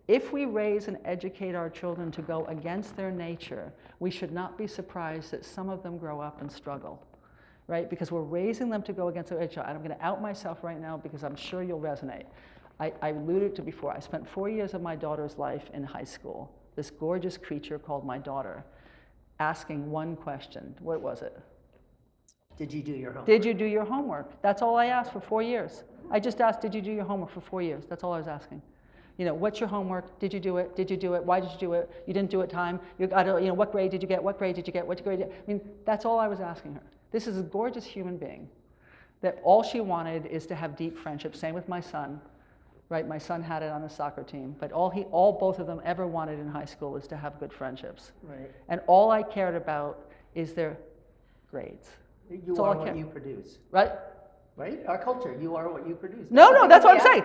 if we raise and educate our children to go against their nature, we should not be surprised that some of them grow up and struggle, right? Because we're raising them to go against their nature. And I'm going to out myself right now because I'm sure you'll resonate. I alluded to before, I spent 4 years of my daughter's life in high school, this gorgeous creature called my daughter, asking one question. What was it? Did you do your homework? Did you do your homework? That's all I asked for 4 years. I just asked, did you do your homework for 4 years? That's all I was asking. You know, what's your homework? Did you do it? Did you do it? Why did you do it? You didn't do it time. What grade did you get? What grade did you get? What grade? I mean, that's all I was asking her. This is a gorgeous human being that all she wanted is to have deep friendships. Same with my son, right? My son had it on the soccer team, but all both of them ever wanted in high school is to have good friendships. Right. And all I cared about is their grades. You are what you produce. Right? Right? Our culture, you are what you produce. No, that's what I'm saying.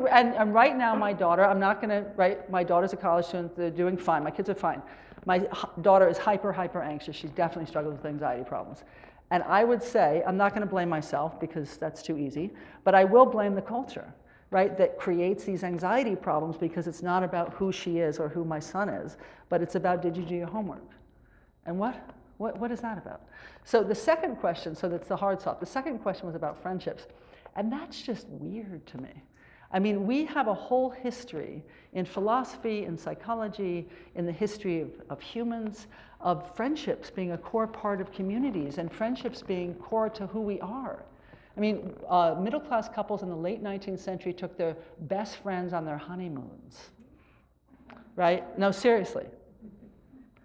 And right now my daughter, I'm not going to, right, my daughter's a college student, they're doing fine, my kids are fine. My daughter is hyper anxious, she definitely struggles with anxiety problems. And I would say, I'm not going to blame myself because that's too easy, but I will blame the culture, right, that creates these anxiety problems, because it's not about who she is or who my son is, but it's about, did you do your homework? And what is that about? So the second question, so that's the hard stop. The second question was about friendships. And that's just weird to me. I mean, we have a whole history in philosophy, in psychology, in the history of humans, of friendships being a core part of communities and friendships being core to who we are. I mean, middle-class couples in the late 19th century took their best friends on their honeymoons, right? No, seriously,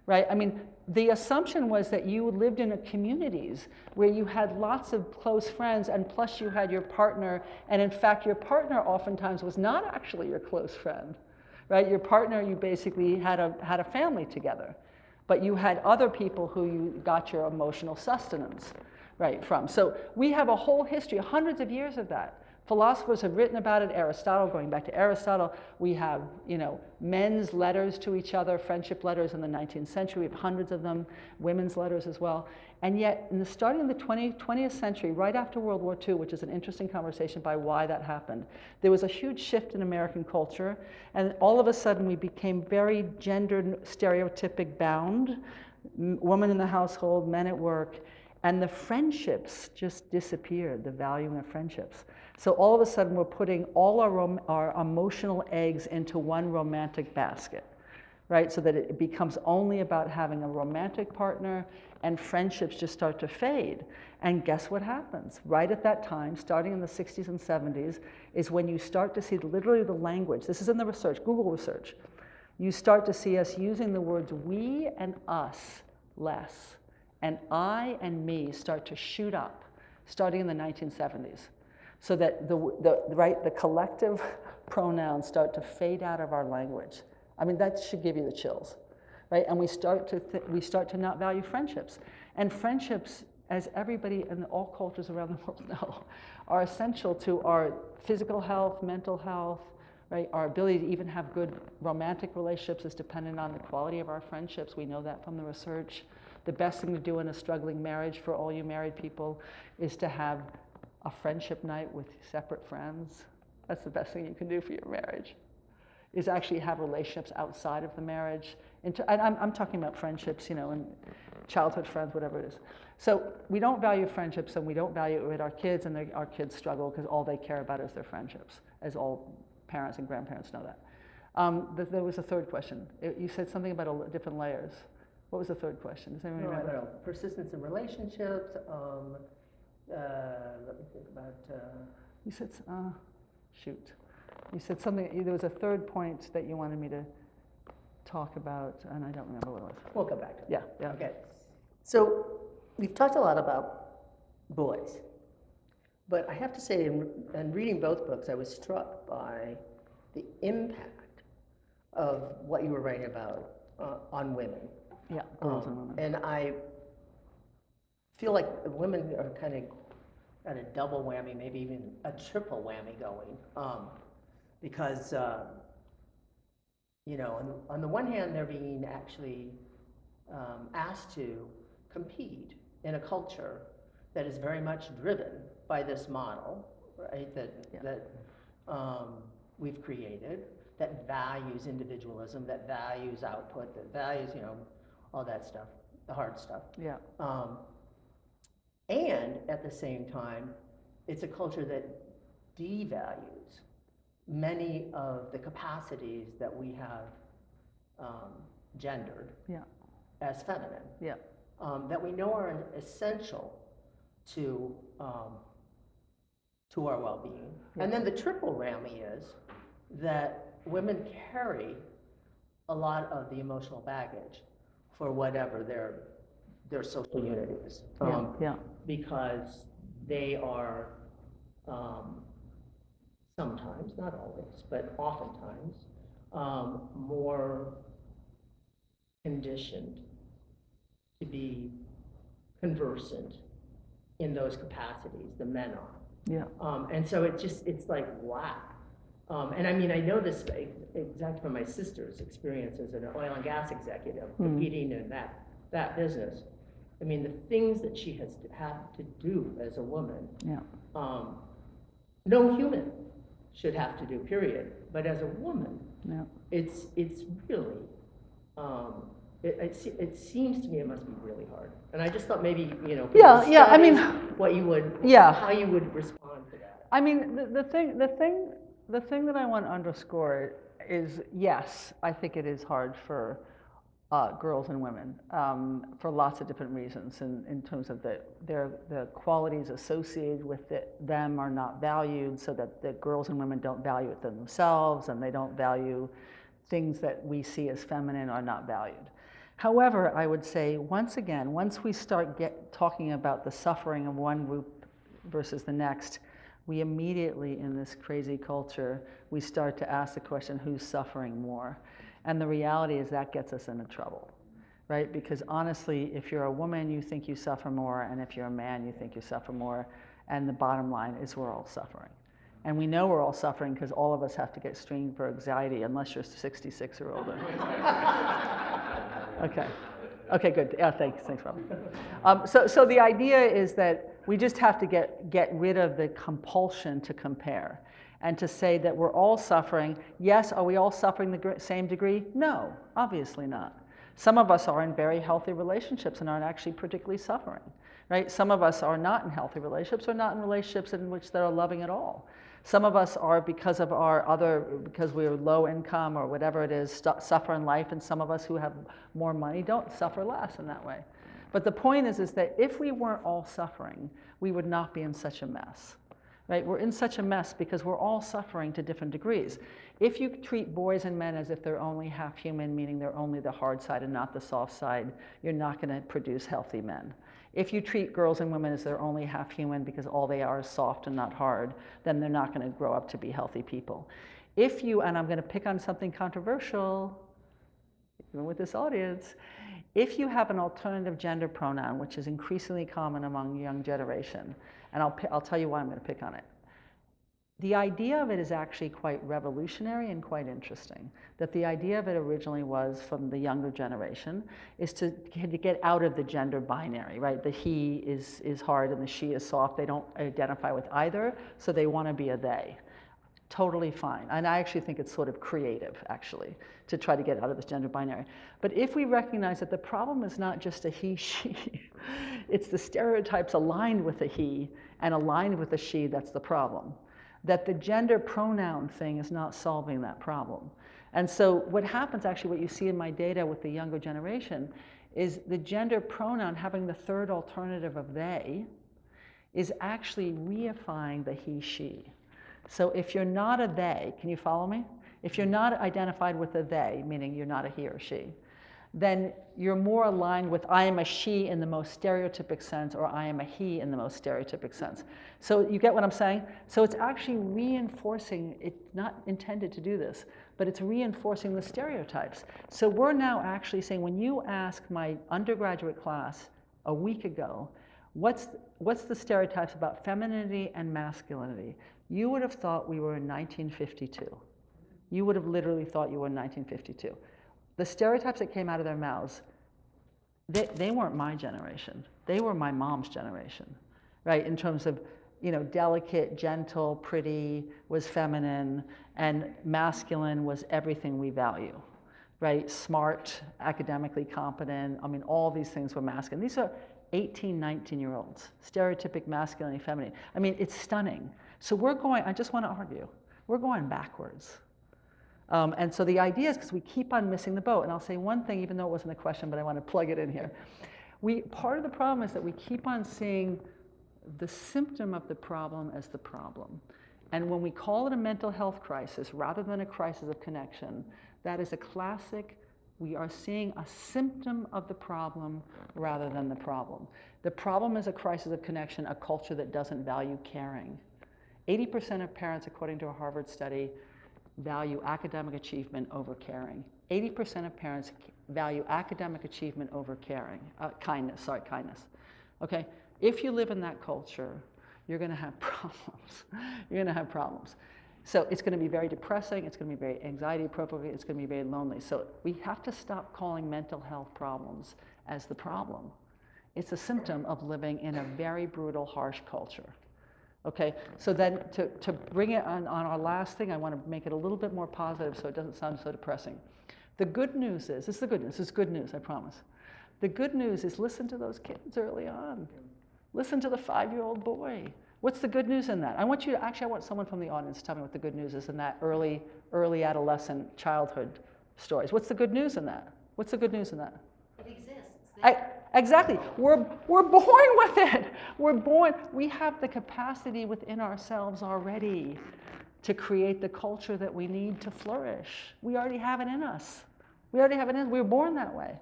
right? I mean, the assumption was that you lived in communities where you had lots of close friends, and plus you had your partner, and in fact your partner oftentimes was not actually your close friend, right? Your partner, you basically had a family together, but you had other people who you got your emotional sustenance, right, from. So we have a whole history, hundreds of years of that. Philosophers have written about it. Aristotle, going back to Aristotle, we have, men's letters to each other, friendship letters in the 19th century. We have hundreds of them, women's letters as well. And yet, starting in the 20th century, right after World War II, which is an interesting conversation by why that happened, there was a huge shift in American culture, and all of a sudden we became very gender stereotypic bound, woman in the household, men at work, and the friendships just disappeared, the value of friendships. So all of a sudden we're putting all our emotional eggs into one romantic basket, right? So that it becomes only about having a romantic partner, and friendships just start to fade. And guess what happens? Right at that time, starting in the 60s and 70s, is when you start to see literally the language. This is in the research, Google research. You start to see us using the words we and us less. And I and me start to shoot up, starting in the 1970s. So that the collective pronouns start to fade out of our language. I mean, that should give you the chills, right? And we start to not value friendships. And friendships, as everybody in all cultures around the world know, are essential to our physical health, mental health, right? Our ability to even have good romantic relationships is dependent on the quality of our friendships. We know that from the research. The best thing to do in a struggling marriage for all you married people is to have a friendship night with separate friends. That's the best thing you can do for your marriage, is actually have relationships outside of the marriage. And I'm talking about friendships, and childhood friends, whatever it is. So we don't value friendships, and we don't value it with our kids, and our kids struggle because all they care about is their friendships, as all parents and grandparents know that. There was a third question. You said something about different layers. What was the third question? Does anyone remember? I don't know. Persistence in relationships. Let me think about. You said, shoot. You said something, there was a third point that you wanted me to talk about, and I don't remember what it was. We'll come back to it. Yeah. Okay. So we've talked a lot about boys, but I have to say, in reading both books, I was struck by the impact of what you were writing about on women. Yeah, girls and women. And I feel like women are kind of at a double whammy, maybe even a triple whammy going, because on the one hand, they're being actually asked to compete in a culture that is very much driven by this model, right? That we've created, that values individualism, that values output, that values all that stuff, the hard stuff. Yeah. And at the same time, it's a culture that devalues many of the capacities that we have gendered as feminine, that we know are essential to our well-being. And then the triple whammy is that women carry a lot of the emotional baggage for whatever their social unit is, because they are sometimes, not always, but oftentimes, more conditioned to be conversant in those capacities than men are. Yeah. And so it's like, wow. And I mean, I know this exactly from my sister's experience as an oil and gas executive, competing in that business. I mean, the things that she has had to do as a woman, no human should have to do, period. But as a woman, it's really, it seems to me it must be really hard. And I just thought maybe, I mean, what you would, how you would respond to that. I mean, the thing that I want to underscore is, yes, I think it is hard for girls and women for lots of different reasons, in terms of the qualities associated with them are not valued, so that the girls and women don't value it themselves, and they don't value things that we see as feminine are not valued. However, I would say, once we start talking about the suffering of one group versus the next, we immediately, in this crazy culture, we start to ask the question, who's suffering more? And the reality is that gets us into trouble, right? Because honestly, if you're a woman, you think you suffer more, and if you're a man, you think you suffer more, and the bottom line is we're all suffering. And we know we're all suffering because all of us have to get screened for anxiety, unless you're 66 or older. Okay, good. Yeah, thanks, Robin. So the idea is that we just have to get rid of the compulsion to compare, and to say that we're all suffering. Yes, are we all suffering the same degree? No, obviously not. Some of us are in very healthy relationships and aren't actually particularly suffering, right? Some of us are not in healthy relationships, or not in relationships in which they're loving at all. Some of us are, because we're low income or whatever it is, suffer in life, and some of us who have more money don't suffer less in that way. But the point is that if we weren't all suffering, we would not be in such a mess. Right? We're in such a mess because we're all suffering to different degrees. If you treat boys and men as if they're only half human, meaning they're only the hard side and not the soft side, you're not going to produce healthy men. If you treat girls and women as they're only half human because all they are is soft and not hard, then they're not going to grow up to be healthy people. If you, and I'm going to pick on something controversial, even with this audience, if you have an alternative gender pronoun, which is increasingly common among young generation, and I'll tell you why I'm going to pick on it. The idea of it is actually quite revolutionary and quite interesting. That the idea of it originally was, from the younger generation, is to get out of the gender binary, right? The he is hard and the she is soft. They don't identify with either, so they want to be a they. Totally fine. And I actually think it's sort of creative, actually, to try to get out of this gender binary. But if we recognize that the problem is not just a he, she, it's the stereotypes aligned with a he and aligned with a she that's the problem. that the gender pronoun thing is not solving that problem. And so what happens, actually, what you see in my data with the younger generation, is the gender pronoun, having the third alternative of they, is actually reifying the he, she. So if you're not a they, can you follow me? If you're not identified with a they, meaning you're not a he or she, then you're more aligned with I am a she in the most stereotypic sense, or I am a he in the most stereotypic sense. So you get what I'm saying? So it's actually reinforcing, it's not intended to do this, but it's reinforcing the stereotypes. So we're now actually saying, when you ask my undergraduate class a week ago, what's the stereotypes about femininity and masculinity? You would have thought we were in 1952. You would have literally thought you were in 1952. The stereotypes that came out of their mouths, they weren't my generation. They were my mom's generation, right? In terms of, delicate, gentle, pretty was feminine, and masculine was everything we value, right? Smart, academically competent. I mean, all these things were masculine. These are 18, 19-year-olds, stereotypic masculinity, feminine. I mean, it's stunning. So I just want to argue, we're going backwards. And so the idea is, because we keep on missing the boat, and I'll say one thing, even though it wasn't a question, but I want to plug it in here. Part of the problem is that we keep on seeing the symptom of the problem as the problem. And when we call it a mental health crisis, rather than a crisis of connection, that is a classic, we are seeing a symptom of the problem rather than the problem. The problem is a crisis of connection, a culture that doesn't value caring. 80% of parents, according to a Harvard study, value academic achievement over caring. 80% of parents value academic achievement over caring, kindness. Okay, if you live in that culture, you're going to have problems. You're going to have problems. So it's going to be very depressing, it's going to be very anxiety provoking, it's going to be very lonely. So we have to stop calling mental health problems as the problem. It's a symptom of living in a very brutal, harsh culture. Okay, so then to bring it on our last thing, I want to make it a little bit more positive so it doesn't sound so depressing. The good news is, this is the good news, this is good news, I promise. The good news is, listen to those kids early on. Listen to the 5-year-old boy. What's the good news in that? I want someone from the audience to tell me what the good news is in that early adolescent childhood stories. What's the good news in that? What's the good news in that? It exists. Exactly. We're born with it. We're born. We have the capacity within ourselves already to create the culture that we need to flourish. We already have it in us. We were born that way.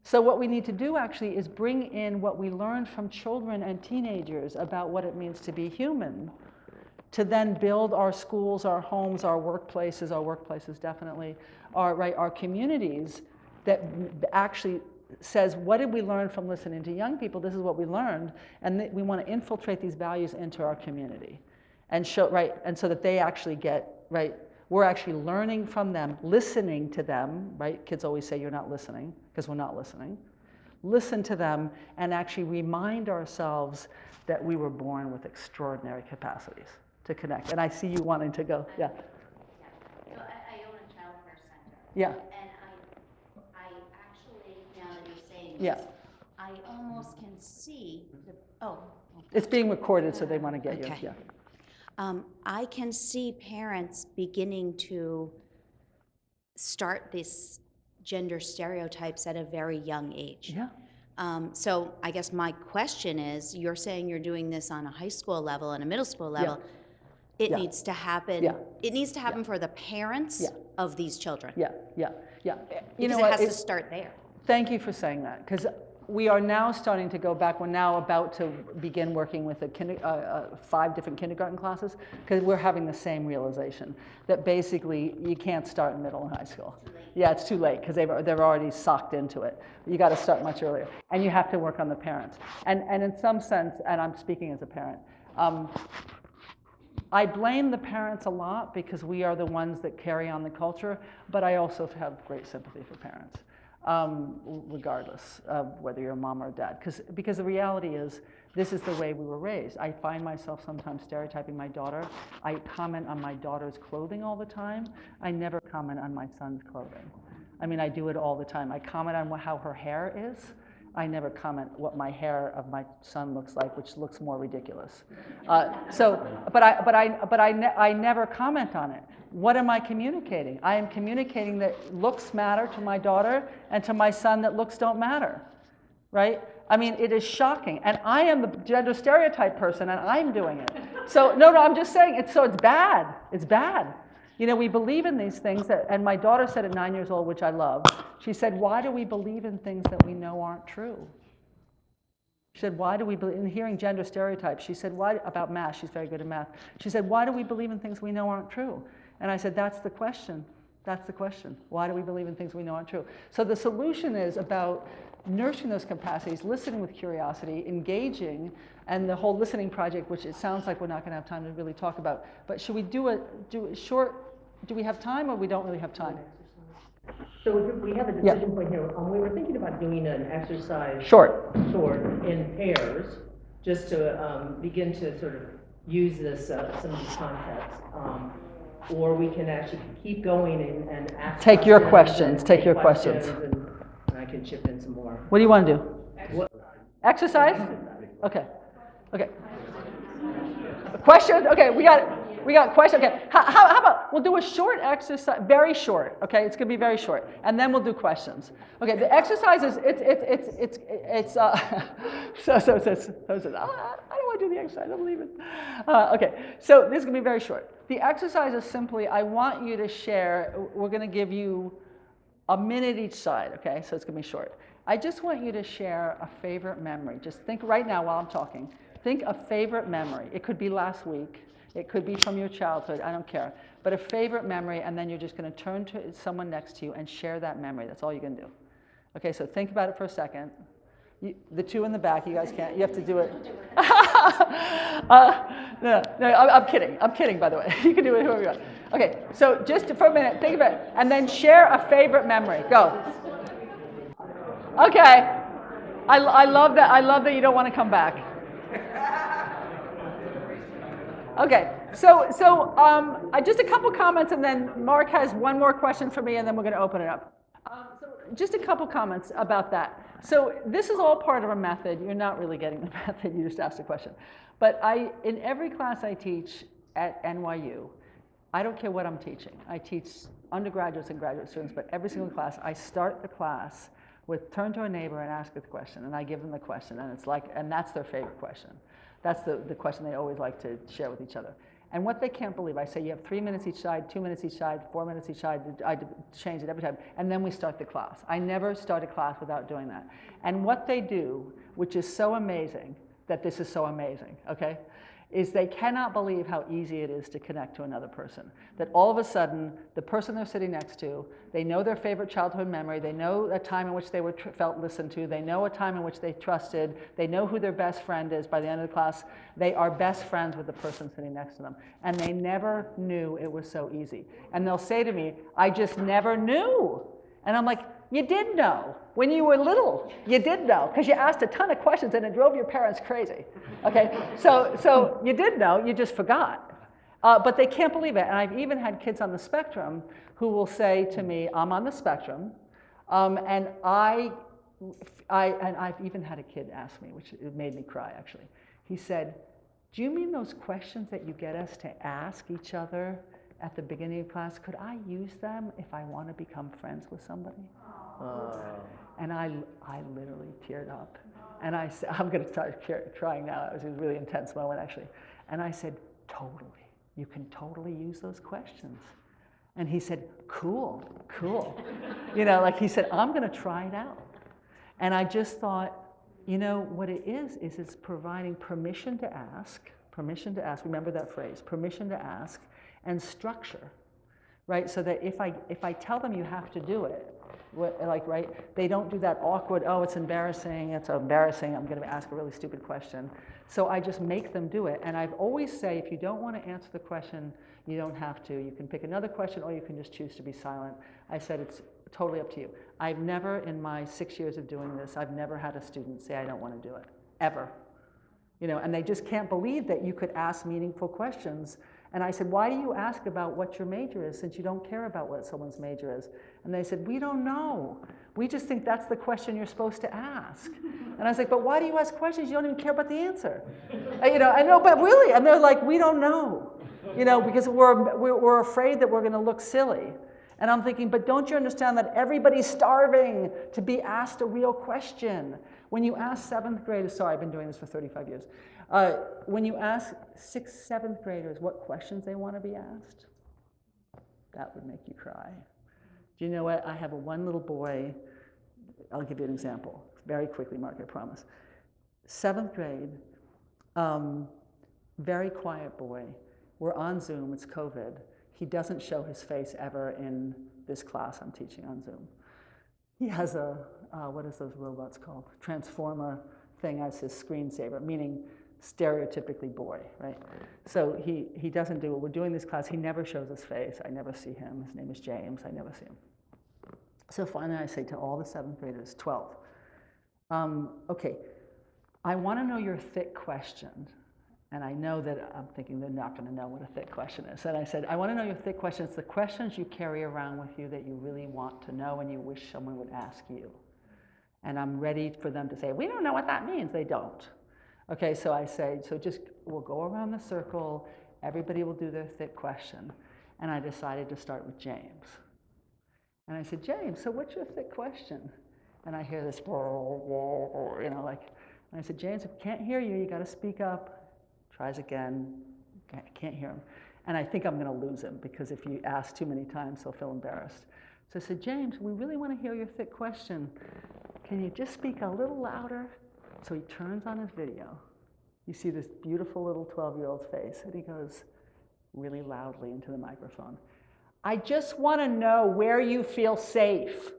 So what we need to do actually is bring in what we learned from children and teenagers about what it means to be human, to then build our schools, our homes, our workplaces definitely, our communities, that actually says, what did we learn from listening to young people? This is what we learned, and we want to infiltrate these values into our community, and show, and so that they actually get, we're actually learning from them, listening to them, Kids always say you're not listening, because we're not listening. Listen to them and actually remind ourselves that we were born with extraordinary capacities to connect. And I see you wanting to go, yeah. So I own a child care center. Yeah. And I actually, now that you're saying this, Yeah. I almost can see It's being recorded, so they want to get okay. you. Yeah. I can see parents beginning to start this gender stereotypes at a very young age. Yeah. So I guess my question is, you're saying you're doing this on a high school level and a middle school level. Yeah. It needs to happen. Yeah. It needs to happen for the parents of these children. Yeah. Because it has to start there. Thank you for saying that, because we are now starting to go back. We're now about to begin working with 5 different kindergarten classes, because we're having the same realization that basically you can't start in middle and high school. Yeah, it's too late, because they're already socked into it. You got to start much earlier, and you have to work on the parents. And in some sense, and I'm speaking as a parent, I blame the parents a lot because we are the ones that carry on the culture, but I also have great sympathy for parents. Regardless of whether you're a mom or a dad. Because the reality is, this is the way we were raised. I find myself sometimes stereotyping my daughter. I comment on my daughter's clothing all the time. I never comment on my son's clothing. I mean, I do it all the time. I comment on how her hair is, I never comment what my hair of my son looks like, which looks more ridiculous. But I never comment on it. What am I communicating? I am communicating that looks matter to my daughter and to my son that looks don't matter, right? I mean, it is shocking. And I am the gender stereotype person and I'm doing it. So, no, I'm just saying, it's bad. It's bad. You know, we believe in these things and my daughter said at 9 years old, which I love, she said, why do we believe in things that we know aren't true? She said, why do we believe, in hearing gender stereotypes, she said, why, about math, she's very good at math. She said, why do we believe in things we know aren't true? And I said, that's the question. That's the question. Why do we believe in things we know aren't true? So the solution is about nurturing those capacities, listening with curiosity, engaging, and the whole listening project, which it sounds like we're not going to have time to really talk about. But should we do a short, do we have time or we don't really have time? So we have a decision point here. We were thinking about doing an exercise short in pairs, just to begin to sort of use this some of these concepts. Or we can actually keep going and ask. Take your questions. Take your questions. And I can chip in some more. What do you want to do? Exercise? Okay. Okay. Questions? Okay, we got questions. Okay. How about we'll do a short exercise, very short. Okay, it's gonna be very short, and then we'll do questions. Okay, the exercise is so says I don't want to do the exercise. I don't believe it. Okay, so this is gonna be very short. The exercise is simply I want you to share. We're gonna give you a minute each side. Okay, so it's gonna be short. I just want you to share a favorite memory. Just think right now while I'm talking. Think a favorite memory. It could be last week. It could be from your childhood. I don't care. But a favorite memory, and then you're just going to turn to someone next to you and share that memory. That's all you're going to do. Okay, so think about it for a second. The two in the back, you guys can't. You have to do it. No, I'm kidding. I'm kidding, by the way. You can do it whoever you want. Okay, so just for a minute, think about it. And then share a favorite memory. Go. Okay. I love that. I love that you don't want to come back. Okay, so just a couple comments, and then Mark has one more question for me, and then we're going to open it up. So just a couple comments about that. So this is all part of a method. You're not really getting the method. You just asked a question. But in every class I teach at NYU, I don't care what I'm teaching. I teach undergraduates and graduate students, but every single class, I start the class with turn to a neighbor and ask the question, and I give them the question, and it's like, and that's their favorite question. That's the question they always like to share with each other. And what they can't believe, I say you have 3 minutes each side, 2 minutes each side, 4 minutes each side. I change it every time. And then we start the class. I never start a class without doing that. And what they do, which is so amazing, that this is so amazing, okay, is they cannot believe how easy it is to connect to another person. That all of a sudden, the person they're sitting next to, they know their favorite childhood memory, they know a time in which they were felt listened to, they know a time in which they trusted, they know who their best friend is by the end of the class. They are best friends with the person sitting next to them. And they never knew it was so easy. And they'll say to me, I just never knew. And I'm like, you did know. When you were little, you did know, because you asked a ton of questions and it drove your parents crazy. Okay, so you did know, you just forgot. But they can't believe it. And I've even had kids on the spectrum who will say to me, I'm on the spectrum, and I've even had a kid ask me, which it made me cry actually. He said, do you mean those questions that you get us to ask each other at the beginning of class, could I use them if I want to become friends with somebody? And I literally teared up. And I said, I'm going to start crying now. It was a really intense moment, actually. And I said, totally. You can totally use those questions. And he said, cool. You know, like he said, I'm going to try it out. And I just thought, you know, what it is it's providing permission to ask, remember that phrase, permission to ask, and structure, right? So that if I tell them you have to do it, right, they don't do that awkward, oh, it's embarrassing, I'm going to ask a really stupid question. So I just make them do it. And I've always say, if you don't want to answer the question, you don't have to. You can pick another question, or you can just choose to be silent. I said, it's totally up to you. I've never, in my 6 years of doing this, I've never had a student say, I don't want to do it, ever. You know, and they just can't believe that you could ask meaningful questions And I said, why do you ask about what your major is since you don't care about what someone's major is? And they said, we don't know. We just think that's the question you're supposed to ask. And I was like, but why do you ask questions? You don't even care about the answer. I know, but really, and they're like, we don't know. Because we're afraid that we're going to look silly. And I'm thinking, but don't you understand that everybody's starving to be asked a real question? When you ask 7th graders, sorry, I've been doing this for 35 years. When you ask 6th, 7th graders what questions they want to be asked, that would make you cry. Do you know what? I have one little boy. I'll give you an example. Very quickly, Mark, I promise. 7th grade, very quiet boy. We're on Zoom, it's COVID. He doesn't show his face ever in this class I'm teaching on Zoom. He has what is those robots called? Transformer thing as his screensaver, meaning stereotypically boy, right? So he doesn't do it. We're doing this class, he never shows his face. I never see him. His name is James, I never see him. So finally I say to all the 7th graders, 12, okay, I want to know your thick question. And I know that I'm thinking they're not going to know what a thick question is. And I said, I want to know your thick questions, the questions you carry around with you that you really want to know and you wish someone would ask you. And I'm ready for them to say, we don't know what that means. They don't. Okay, so I say, so just, we'll go around the circle. Everybody will do their thick question. And I decided to start with James. And I said, James, so what's your thick question? And I hear this, and I said, James, if I can't hear you, you got to speak up. Tries again, I can't hear him. And I think I'm going to lose him because if you ask too many times, he'll feel embarrassed. So I said, James, we really want to hear your thick question. Can you just speak a little louder? So he turns on his video. You see this beautiful little 12-year-old's face, and he goes really loudly into the microphone. I just want to know where you feel safe.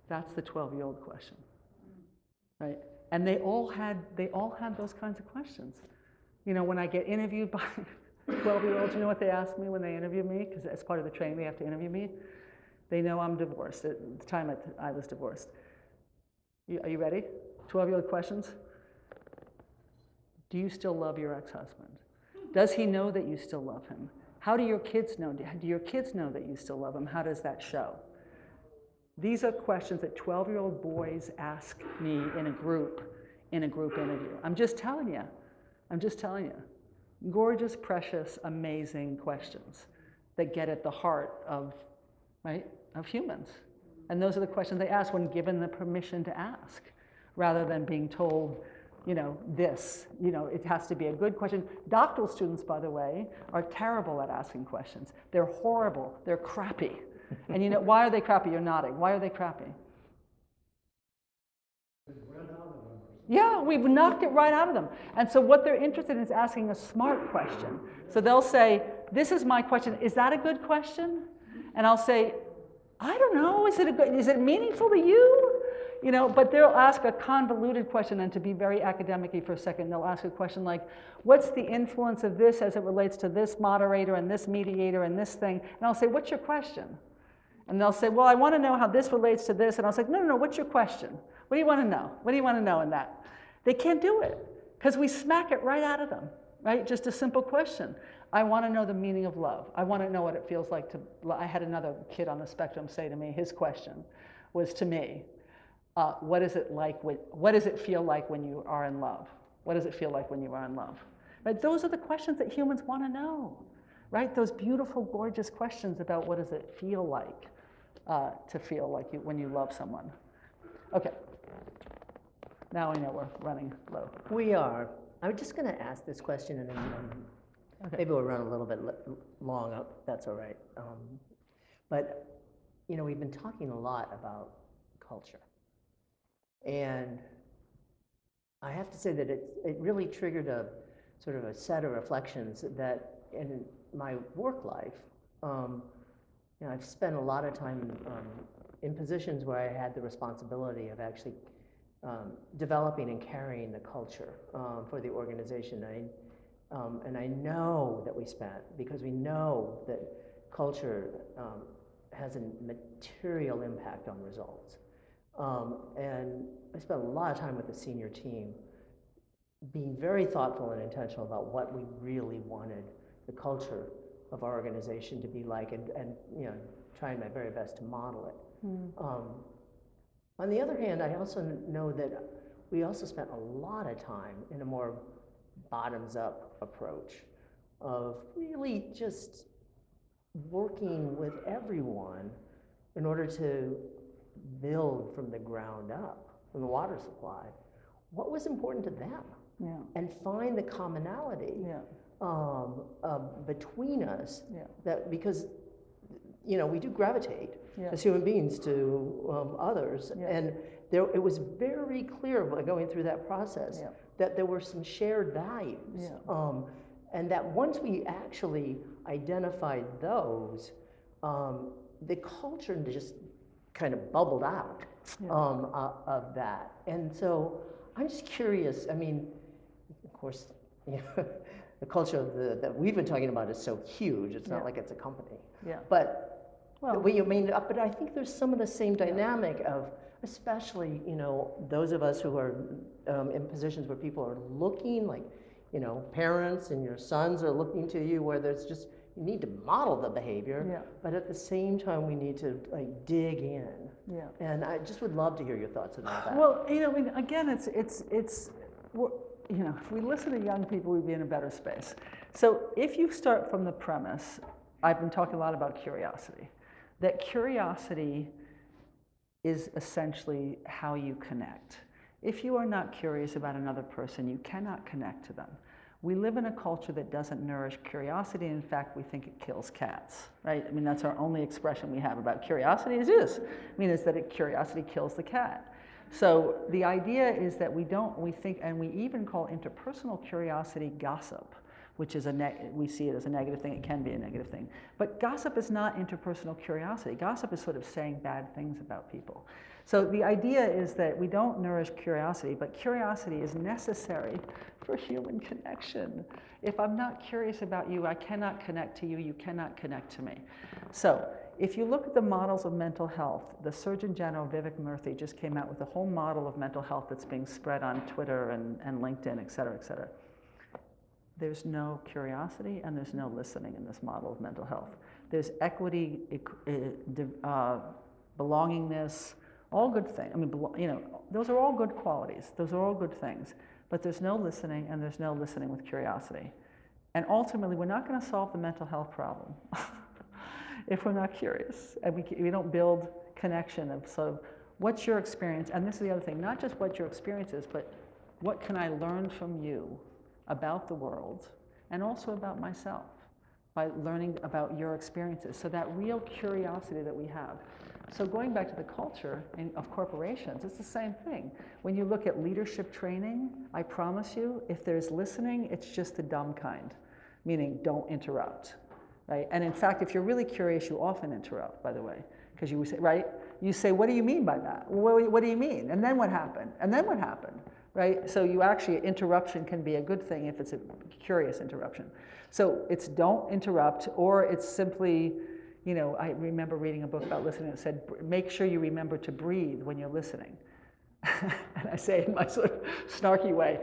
That's the 12-year-old question, right? And they all had those kinds of questions. When I get interviewed by 12-year-olds, you know what they ask me when they interview me? Because as part of the training, they have to interview me. They know I'm divorced. At the time I was divorced. Are you ready? 12-year-old questions. Do you still love your ex-husband? Does he know that you still love him? How do your kids know? Do your kids know that you still love him? How does that show? These are questions that 12-year-old boys ask me in a group interview. I'm just telling you. Gorgeous, precious, amazing questions that get at the heart of humans. And those are the questions they ask when given the permission to ask, rather than being told, it has to be a good question. Doctoral students, by the way, are terrible at asking questions. They're horrible. They're crappy. And why are they crappy? You're nodding. Why are they crappy? Yeah, we've knocked it right out of them. And so what they're interested in is asking a smart question. So they'll say, this is my question. Is that a good question? And I'll say, I don't know. Is it meaningful to you? But they'll ask a convoluted question, and to be very academic-y for a second, they'll ask a question like, what's the influence of this as it relates to this moderator and this mediator and this thing? And I'll say, what's your question? And they'll say, well, I want to know how this relates to this. And I'll say, no, what's your question? What do you want to know? What do you want to know in that? They can't do it because we smack it right out of them, right? Just a simple question. I want to know the meaning of love. I want to know what it feels like to, I had another kid on the spectrum say to me, his question was to me, what does it feel like when you are in love? What does it feel like when you are in love? Right? Those are the questions that humans want to know, right? Those beautiful, gorgeous questions about what does it feel like to feel like when you love someone. Okay. Now I know we're running low. We are. I'm just going to ask this question, and then maybe we'll run a little bit long. That's all right. But we've been talking a lot about culture, and I have to say that it really triggered a sort of a set of reflections that in my work life, I've spent a lot of time in positions where I had the responsibility of actually developing and carrying the culture for the organization. And I know that because we know that culture has a material impact on results. And I spent a lot of time with the senior team being very thoughtful and intentional about what we really wanted the culture of our organization to be like, and you know, trying my very best to model it. On the other hand, I also know that we also spent a lot of time in a more bottoms-up approach of really just working with everyone in order to build from the ground up, from the water supply, what was important to them, and find the commonality between us. That because you know we do gravitate as human beings to others, and it was very clear by going through that process that there were some shared values, and that once we actually identified those, the culture just kind of bubbled out of that. And so I'm just curious, I mean, of course, you know, the culture of that we've been talking about is so huge, it's not like it's a company. But, but I think there's some of the same dynamic of, especially, you know, those of us who are in positions where people are looking, like, you know, parents and your sons are looking to you, where there's just, you need to model the behavior, but at the same time we need to like dig in. And I just would love to hear your thoughts about that. Well, you know, I mean, again, it's you know, if we listen to young people, we'd be in a better space. So if you start from the premise, I've been talking a lot about curiosity, that curiosity is essentially how you connect. If you are not curious about another person, you cannot connect to them. We live in a culture that doesn't nourish curiosity. In fact, we think it kills cats, right? I mean, that's our only expression we have about curiosity is this. I mean, it's that curiosity kills the cat. So the idea is that we think, and we even call interpersonal curiosity gossip, which is we see it as a negative thing. It can be a negative thing. But gossip is not interpersonal curiosity. Gossip is sort of saying bad things about people. So the idea is that we don't nourish curiosity, but curiosity is necessary for human connection. If I'm not curious about you, I cannot connect to you, you cannot connect to me. So if you look at the models of mental health, the Surgeon General Vivek Murthy just came out with a whole model of mental health that's being spread on Twitter and LinkedIn, et cetera, et cetera. There's no curiosity and there's no listening in this model of mental health. There's equity, belongingness, all good things. I mean, you know, those are all good qualities. Those are all good things. But there's no listening, and there's no listening with curiosity. And ultimately, we're not going to solve the mental health problem if we're not curious. And we don't build connection of sort of what's your experience. And this is the other thing, not just what your experience is, but what can I learn from you about the world and also about myself by learning about your experiences. So that real curiosity that we have. So going back to the culture of corporations, it's the same thing. When you look at leadership training, I promise you, if there's listening, it's just the dumb kind, meaning don't interrupt, right? And in fact, if you're really curious, you often interrupt, by the way, because you say, right? You say, what do you mean by that? What do you mean? And then what happened? And then what happened, right? So you actually, interruption can be a good thing if it's a curious interruption. So it's don't interrupt, or it's simply, you know, I remember reading a book about listening that said, make sure you remember to breathe when you're listening. And I say in my sort of snarky way,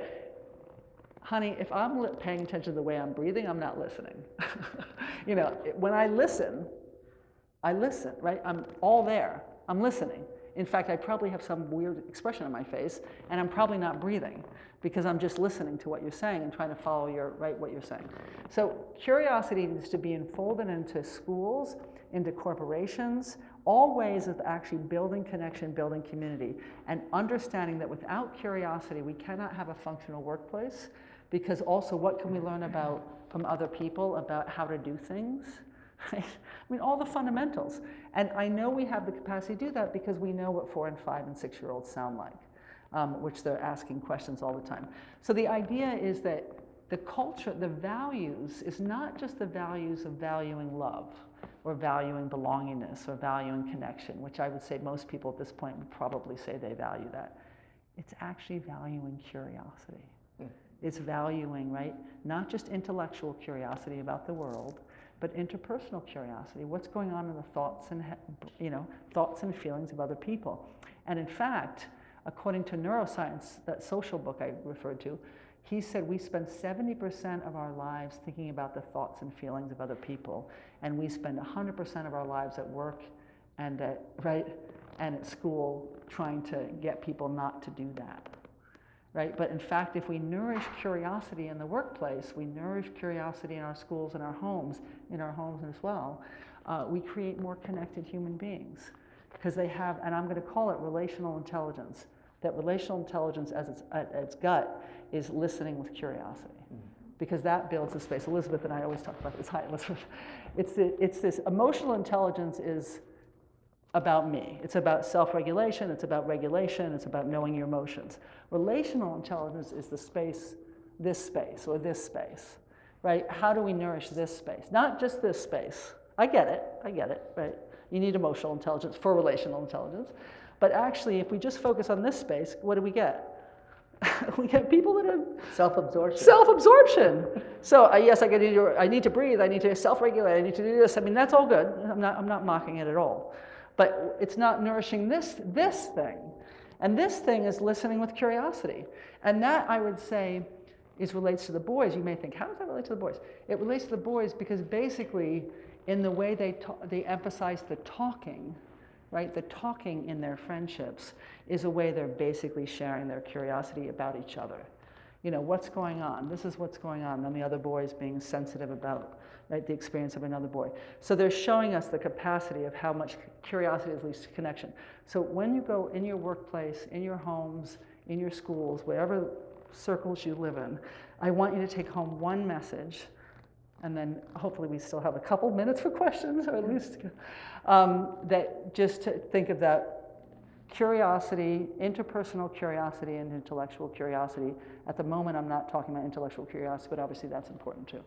honey, if I'm paying attention to the way I'm breathing, I'm not listening. You know, when I listen, right? I'm all there. I'm listening. In fact, I probably have some weird expression on my face, and I'm probably not breathing because I'm just listening to what you're saying and trying to follow what you're saying. So curiosity needs to be enfolded into schools, into corporations, all ways of actually building connection, building community, and understanding that without curiosity, we cannot have a functional workplace, because also what can we learn from other people about how to do things? Right? I mean, all the fundamentals. And I know we have the capacity to do that because we know what 4-, 5-, and 6-year-olds sound like, which they're asking questions all the time. So the idea is that the culture, the values, is not just the values of valuing love or valuing belongingness or valuing connection, which I would say most people at this point would probably say they value that. It's actually valuing curiosity. It's valuing, right, not just intellectual curiosity about the world, but interpersonal curiosity. What's going on in the thoughts and, thoughts and feelings of other people? And in fact, according to neuroscience, that social book I referred to, he said we spend 70% of our lives thinking about the thoughts and feelings of other people, and we spend 100% of our lives at work and at school trying to get people not to do that. Right? But in fact, if we nourish curiosity in the workplace, we nourish curiosity in our schools and our homes as well, we create more connected human beings. Because they have, and I'm going to call it relational intelligence, that relational intelligence at its gut is listening with curiosity. Because that builds a space. Elizabeth and I always talk about this. Hi, Elizabeth. It's this emotional intelligence is about me. It's about self-regulation, it's about regulation, it's about knowing your emotions. Relational intelligence is the space, this space, or this space, right? How do we nourish this space? Not just this space. I get it, right? You need emotional intelligence for relational intelligence. But actually, if we just focus on this space, what do we get? We get people that are self-absorption. Self-absorption. So yes, I need to breathe, I need to self-regulate, I need to do this. I mean, that's all good. I'm not mocking it at all. But it's not nourishing this thing. And this thing is listening with curiosity. And that, I would say, relates to the boys. You may think, how does that relate to the boys? It relates to the boys because basically, in the way they emphasize the talking, right? The talking in their friendships is a way they're basically sharing their curiosity about each other. You know, what's going on? This is what's going on. And the other boys being sensitive about, right, the experience of another boy. So they're showing us the capacity of how much curiosity leads to connection. So when you go in your workplace, in your homes, in your schools, whatever circles you live in, I want you to take home one message, and then hopefully we still have a couple minutes for questions, or at least, that just to think of that curiosity, interpersonal curiosity and intellectual curiosity. At the moment, I'm not talking about intellectual curiosity, but obviously that's important too.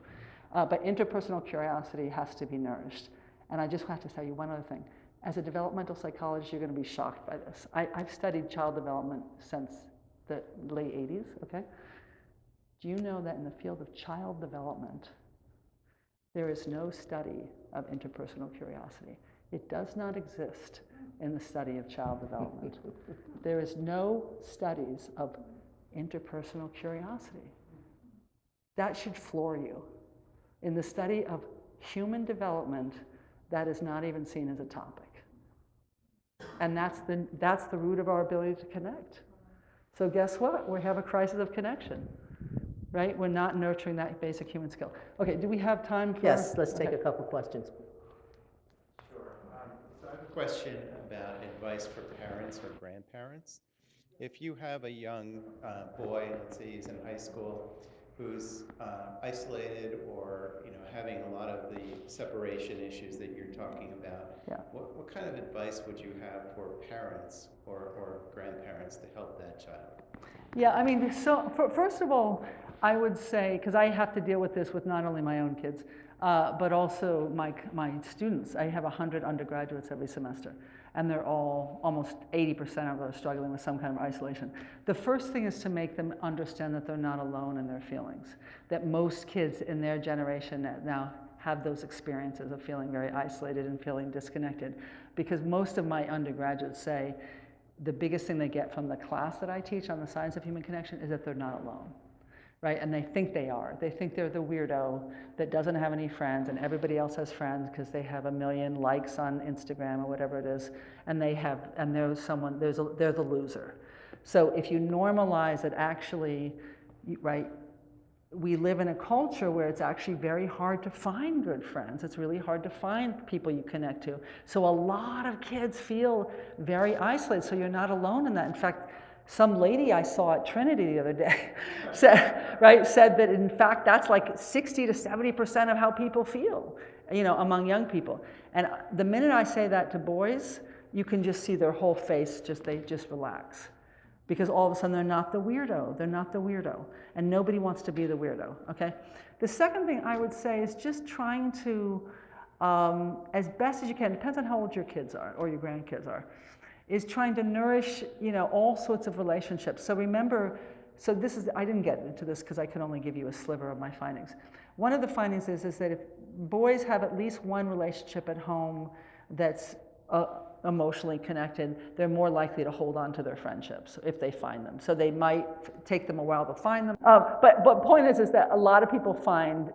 But interpersonal curiosity has to be nourished. And I just have to tell you one other thing. As a developmental psychologist, you're going to be shocked by this. I've studied child development since the late 80s, okay? Do you know that in the field of child development, there is no study of interpersonal curiosity? It does not exist in the study of child development. There is no studies of interpersonal curiosity. That should floor you. In the study of human development, that is not even seen as a topic. And that's the root of our ability to connect. So guess what? We have a crisis of connection, right? We're not nurturing that basic human skill. Okay, do we have time for? Yes, let's take a couple questions. Sure. So I have a question about advice for parents or grandparents. If you have a young boy, let's say he's in high school, who's isolated or having a lot of the separation issues that you're talking about, yeah. What kind of advice would you have for parents or grandparents to help that child? Yeah, I mean, so first of all, I would say, because I have to deal with this with not only my own kids, but also my students. I have 100 undergraduates every semester, and they're all, almost 80% of them are struggling with some kind of isolation. The first thing is to make them understand that they're not alone in their feelings, that most kids in their generation now have those experiences of feeling very isolated and feeling disconnected, because most of my undergraduates say the biggest thing they get from the class that I teach on the science of human connection is that they're not alone. Right? And they think they are. They think they're the weirdo that doesn't have any friends and everybody else has friends because they have 1 million likes on Instagram or whatever it is, and they're the loser. So if you normalize it, actually, right, we live in a culture where it's actually very hard to find good friends. It's really hard to find people you connect to. So a lot of kids feel very isolated, so you're not alone in that. In fact, some lady I saw at Trinity the other day said that in fact that's like 60 to 70% of how people feel, among young people. And the minute I say that to boys, you can just see their whole face, they just relax. Because all of a sudden they're not the weirdo. They're not the weirdo. And nobody wants to be the weirdo, okay? The second thing I would say is just trying to, as best as you can, depends on how old your kids are or your grandkids are, is trying to nourish, all sorts of relationships. So remember, I didn't get into this because I could only give you a sliver of my findings. One of the findings is that if boys have at least one relationship at home that's emotionally connected, they're more likely to hold on to their friendships if they find them. So they might take them a while to find them. But point is that a lot of people find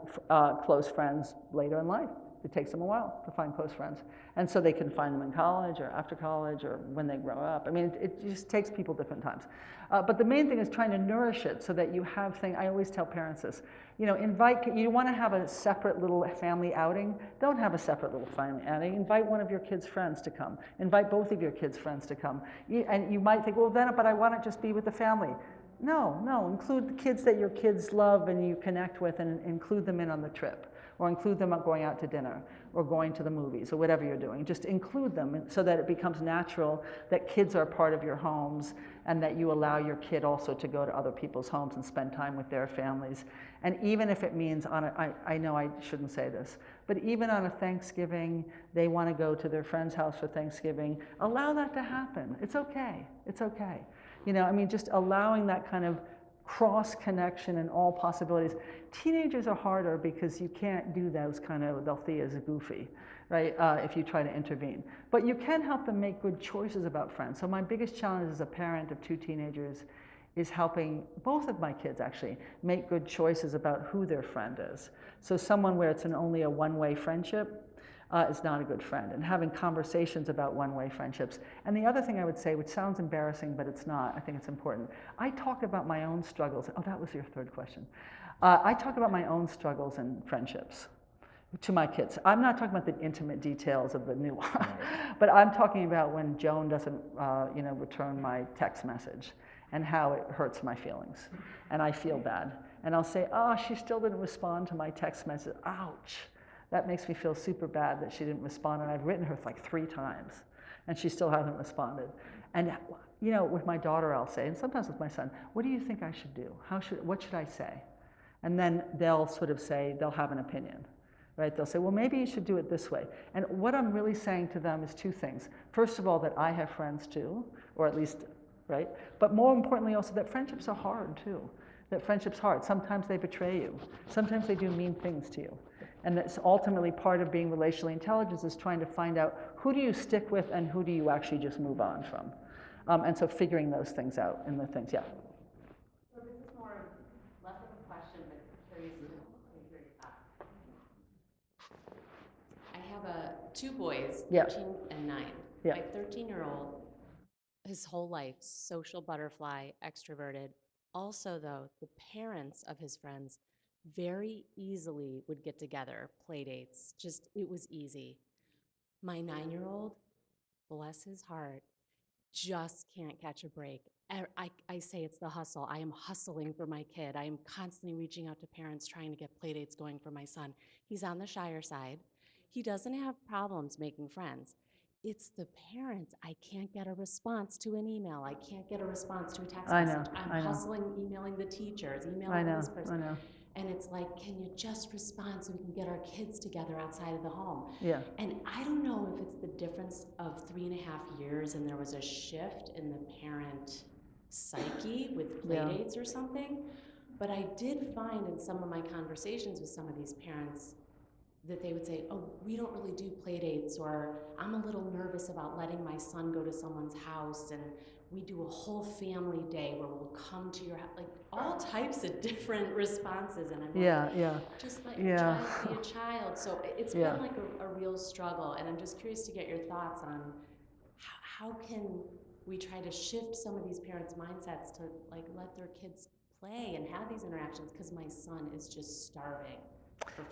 close friends later in life. It takes them a while to find close friends. And so they can find them in college or after college or when they grow up. I mean, it just takes people different times. But the main thing is trying to nourish it so that you have things. I always tell parents this, you know, you want to have a separate little family outing, don't have a separate little family outing. Invite one of your kids' friends to come. Invite both of your kids' friends to come. And you might think, well, then, but I want to just be with the family. No, include the kids that your kids love and you connect with and include them in on the trip. Or include them going out to dinner, or going to the movies, or whatever you're doing. Just include them so that it becomes natural that kids are part of your homes and that you allow your kid also to go to other people's homes and spend time with their families. And even if it means I know I shouldn't say this, but even on a Thanksgiving, they want to go to their friend's house for Thanksgiving, allow that to happen. It's okay. It's okay. You know, I mean, just allowing that kind of cross connection and all possibilities. Teenagers are harder because you can't do those kind of, they'll see as goofy, right, if you try to intervene. But you can help them make good choices about friends. So my biggest challenge as a parent of 2 teenagers is helping both of my kids actually make good choices about who their friend is. So someone where it's only a one-way friendship is not a good friend, and having conversations about one-way friendships. And the other thing I would say, which sounds embarrassing, but it's not, I think it's important. I talk about my own struggles. Oh, that was your third question. I talk about my own struggles and friendships to my kids. I'm not talking about the intimate details of the new one, but I'm talking about when Joan doesn't, return my text message and how it hurts my feelings, and I feel bad. And I'll say, oh, she still didn't respond to my text message. Ouch. That makes me feel super bad that she didn't respond, and I've written her like 3 times, and she still hasn't responded. And you know, with my daughter, I'll say, and sometimes with my son, what do you think I should do? What should I say? And then they'll sort of say, they'll have an opinion, right? They'll say, well, maybe you should do it this way. And what I'm really saying to them is 2 things. First of all, that I have friends too, or at least, right? But more importantly also that friendships are hard too. That friendship's hard. Sometimes they betray you. Sometimes they do mean things to you. And that's ultimately part of being relationally intelligent, is trying to find out who do you stick with and who do you actually just move on from. And so figuring those things out in the things, yeah. So this is less of a question, but curious to hear your thoughts. I have 2 boys, 13 and 9. Yeah. My 13-year-old, his whole life, social butterfly, extroverted. Also, though, the parents of his friends very easily would get together, play dates. Just, it was easy. My 9-year-old, bless his heart, just can't catch a break. I say it's the hustle. I am hustling for my kid. I am constantly reaching out to parents trying to get play dates going for my son. He's on the shyer side. He doesn't have problems making friends. It's the parents. I can't get a response to an email. I can't get a response to a text message. I'm hustling, emailing the teachers, emailing this person. I know. And it's like, can you just respond so we can get our kids together outside of the home? Yeah. And I don't know if it's the difference of 3.5 years and there was a shift in the parent psyche with play dates or something. But I did find in some of my conversations with some of these parents that they would say, oh, we don't really do play dates, or I'm a little nervous about letting my son go to someone's house, and we do a whole family day where we'll come to your house, like all types of different responses. And I'm just let your child be a child. So it's been like a real struggle, and I'm just curious to get your thoughts on how can we try to shift some of these parents' mindsets to like let their kids play and have these interactions, because my son is just starving.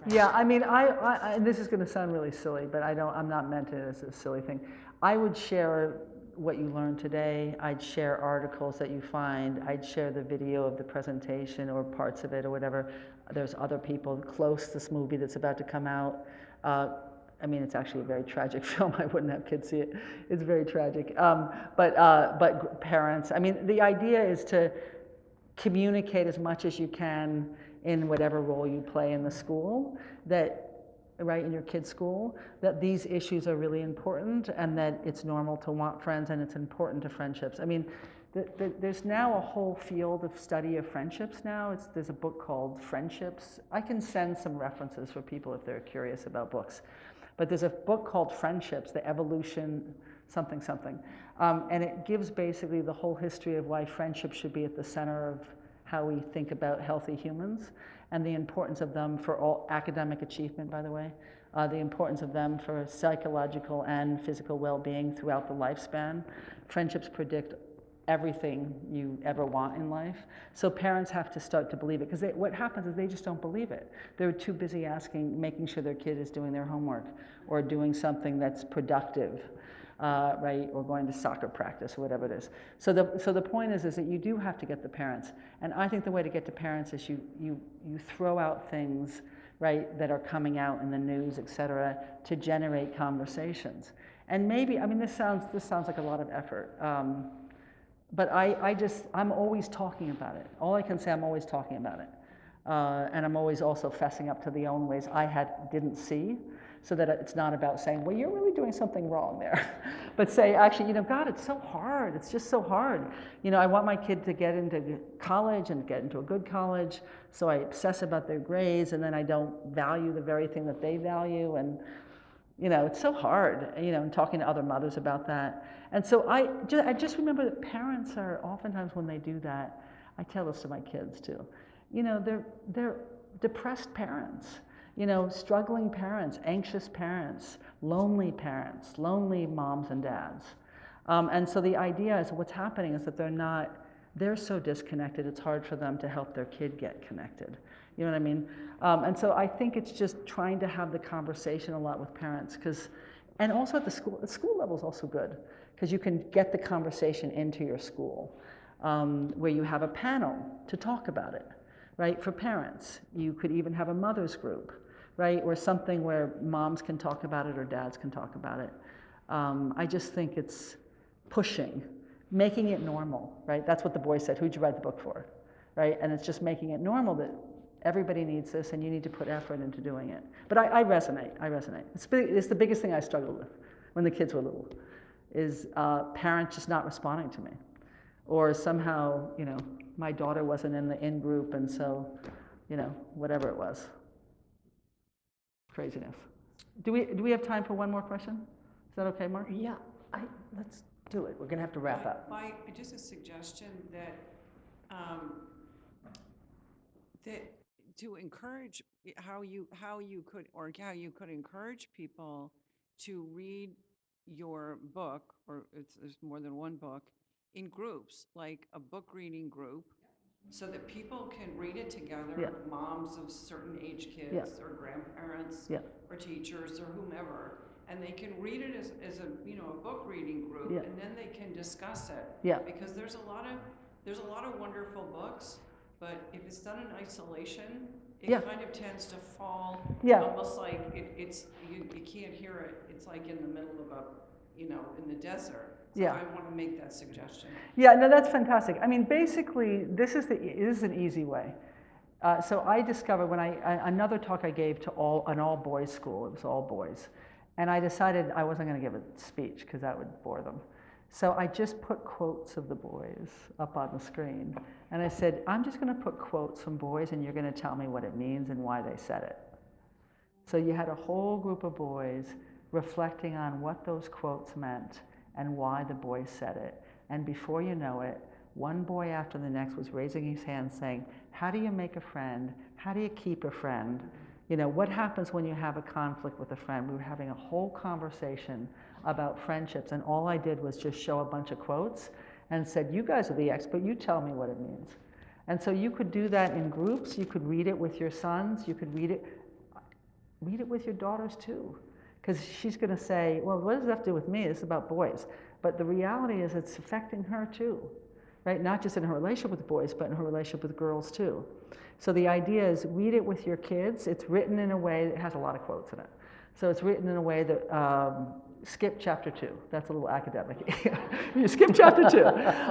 Yeah, I mean, I this is going to sound really silly, but I'm not meant to as a silly thing. I would share what you learned today. I'd share articles that you find. I'd share the video of the presentation or parts of it or whatever. There's other people close to this movie that's about to come out. I mean, it's actually a very tragic film. I wouldn't have kids see it. It's very tragic. But parents, I mean, the idea is to communicate as much as you can in whatever role you play in the school, in your kid's school, that these issues are really important and that it's normal to want friends and it's important to friendships. I mean, there's now a whole field of study of friendships now. There's a book called Friendships. I can send some references for people if they're curious about books. But there's a book called Friendships, The Evolution, something, something. And it gives basically the whole history of why friendship should be at the center of how we think about healthy humans, and the importance of them for all academic achievement, by the way, the importance of them for psychological and physical well-being throughout the lifespan. Friendships predict everything you ever want in life. So parents have to start to believe it, because what happens is they just don't believe it. They're too busy making sure their kid is doing their homework or doing something that's productive, right, or going to soccer practice or whatever it is. So the point is that you do have to get the parents. And I think the way to get to parents is you throw out things, right, that are coming out in the news, et cetera, to generate conversations. And maybe, I mean, this sounds like a lot of effort. But I'm always talking about it. All I can say, I'm always talking about it. And I'm always also fessing up to the own ways I didn't see, so that it's not about saying, well, you're really doing something wrong there. But say, actually, you know, God, it's so hard. It's just so hard. You know, I want my kid to get into college and get into a good college, so I obsess about their grades, and then I don't value the very thing that they value. And, you know, it's so hard, you know, and talking to other mothers about that. And so I just remember that parents are oftentimes, when they do that, I tell this to my kids too, you know, they're depressed parents, you know, struggling parents, anxious parents, lonely moms and dads. And so the idea is, what's happening is that they're so disconnected, it's hard for them to help their kid get connected. You know what I mean? And so I think it's just trying to have the conversation a lot with parents, and also at the school level is also good, because you can get the conversation into your school, where you have a panel to talk about it, right, for parents. You could even have a mother's group, right, or something where moms can talk about it or dads can talk about it. I just think it's making it normal, right? That's what the boy said, who'd you write the book for, right? And it's just making it normal that everybody needs this, and you need to put effort into doing it. But I resonate. It's the biggest thing I struggled with when the kids were little, is parents just not responding to me. Or somehow, you know, my daughter wasn't in the in-group, and so, you know, whatever it was. Craziness. Do we have time for one more question? Is that okay, Mark? Yeah, let's do it. We're gonna have to wrap up. Just a suggestion that to encourage how you could encourage people to read your book, or there's more than one book, in groups, like a book reading group, so that people can read it together, Yeah. moms of certain age kids, Yeah. or grandparents, Yeah. or teachers, or whomever, and they can read it as a, you know, a book reading group, Yeah. and then they can discuss it. Yeah. Because there's a lot of wonderful books, but if it's done in isolation, it Yeah. kind of tends to fall, Yeah. almost like you can't hear it. It's like in the middle of in the desert. So Yeah. I want to make that suggestion. Yeah, no, that's fantastic. I mean, basically, this is an easy way. So I discovered when another talk I gave to an all-boys school, it was all boys, and I decided I wasn't going to give a speech because that would bore them. So I just put quotes of the boys up on the screen, and I said, I'm just going to put quotes from boys, and you're going to tell me what it means and why they said it. So you had a whole group of boys reflecting on what those quotes meant and why the boys said it. And before you know it, one boy after the next was raising his hand saying, how do you make a friend? How do you keep a friend? You know, what happens when you have a conflict with a friend? We were having a whole conversation about friendships, and all I did was just show a bunch of quotes and said, you guys are the expert, you tell me what it means. And so you could do that in groups, you could read it with your sons, you could read it with your daughters too. Because she's going to say, well, what does that have to do with me? This is about boys. But the reality is it's affecting her too, right? Not just in her relationship with boys, but in her relationship with girls too. So the idea is read it with your kids. It's written in a way that has a lot of quotes in it. So it's written in a way that, skip chapter 2. That's a little academic. You skip chapter 2.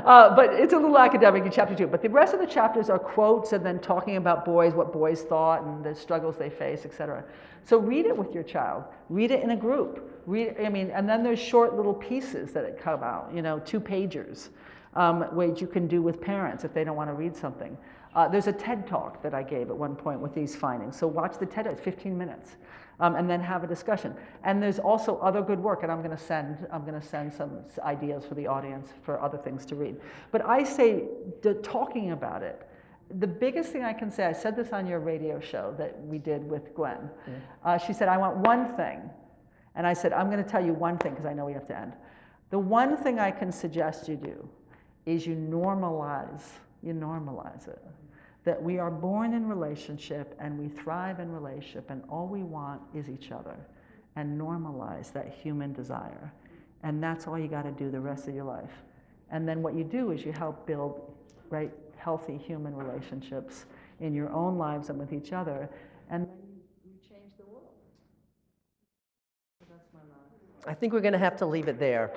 But it's a little academic in chapter 2. But the rest of the chapters are quotes and then talking about boys, what boys thought and the struggles they face, etc. So read it with your child. Read it in a group. And then there's short little pieces that come out, 2-pagers, which you can do with parents if they don't want to read something. There's a TED Talk that I gave at one point with these findings. So watch the TED Talk, it's 15 minutes, and then have a discussion. And there's also other good work, and I'm going to send some ideas for the audience for other things to read. But I say, talking about it, the biggest thing I can say, I said this on your radio show that we did with Gwen. She said, I want one thing. And I said, I'm going to tell you one thing because I know we have to end. The one thing I can suggest you do is you normalize it. That we are born in relationship and we thrive in relationship and all we want is each other. And normalize that human desire. And that's all you got to do the rest of your life. And then what you do is you help build, right, healthy human relationships in your own lives and with each other, and then you change the world. So that's my last. I think we're going to have to leave it there.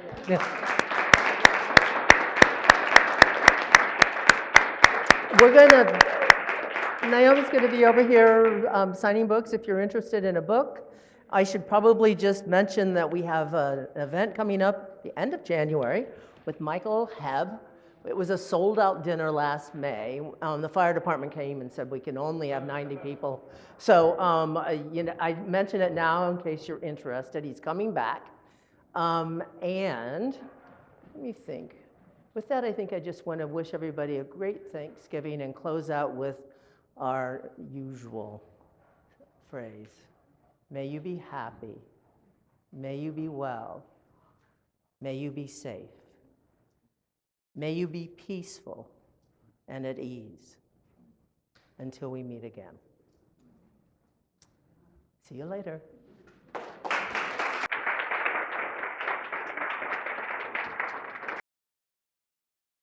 Naomi's going to be over here signing books if you're interested in a book. I should probably just mention that we have an event coming up the end of January with Michael Hebb. It was a sold-out dinner last May. The fire department came and said we can only have 90 people. So I mention it now in case you're interested. He's coming back. And let me think. With that, I think I just want to wish everybody a great Thanksgiving and close out with our usual phrase. May you be happy. May you be well. May you be safe. May you be peaceful and at ease until we meet again. See you later.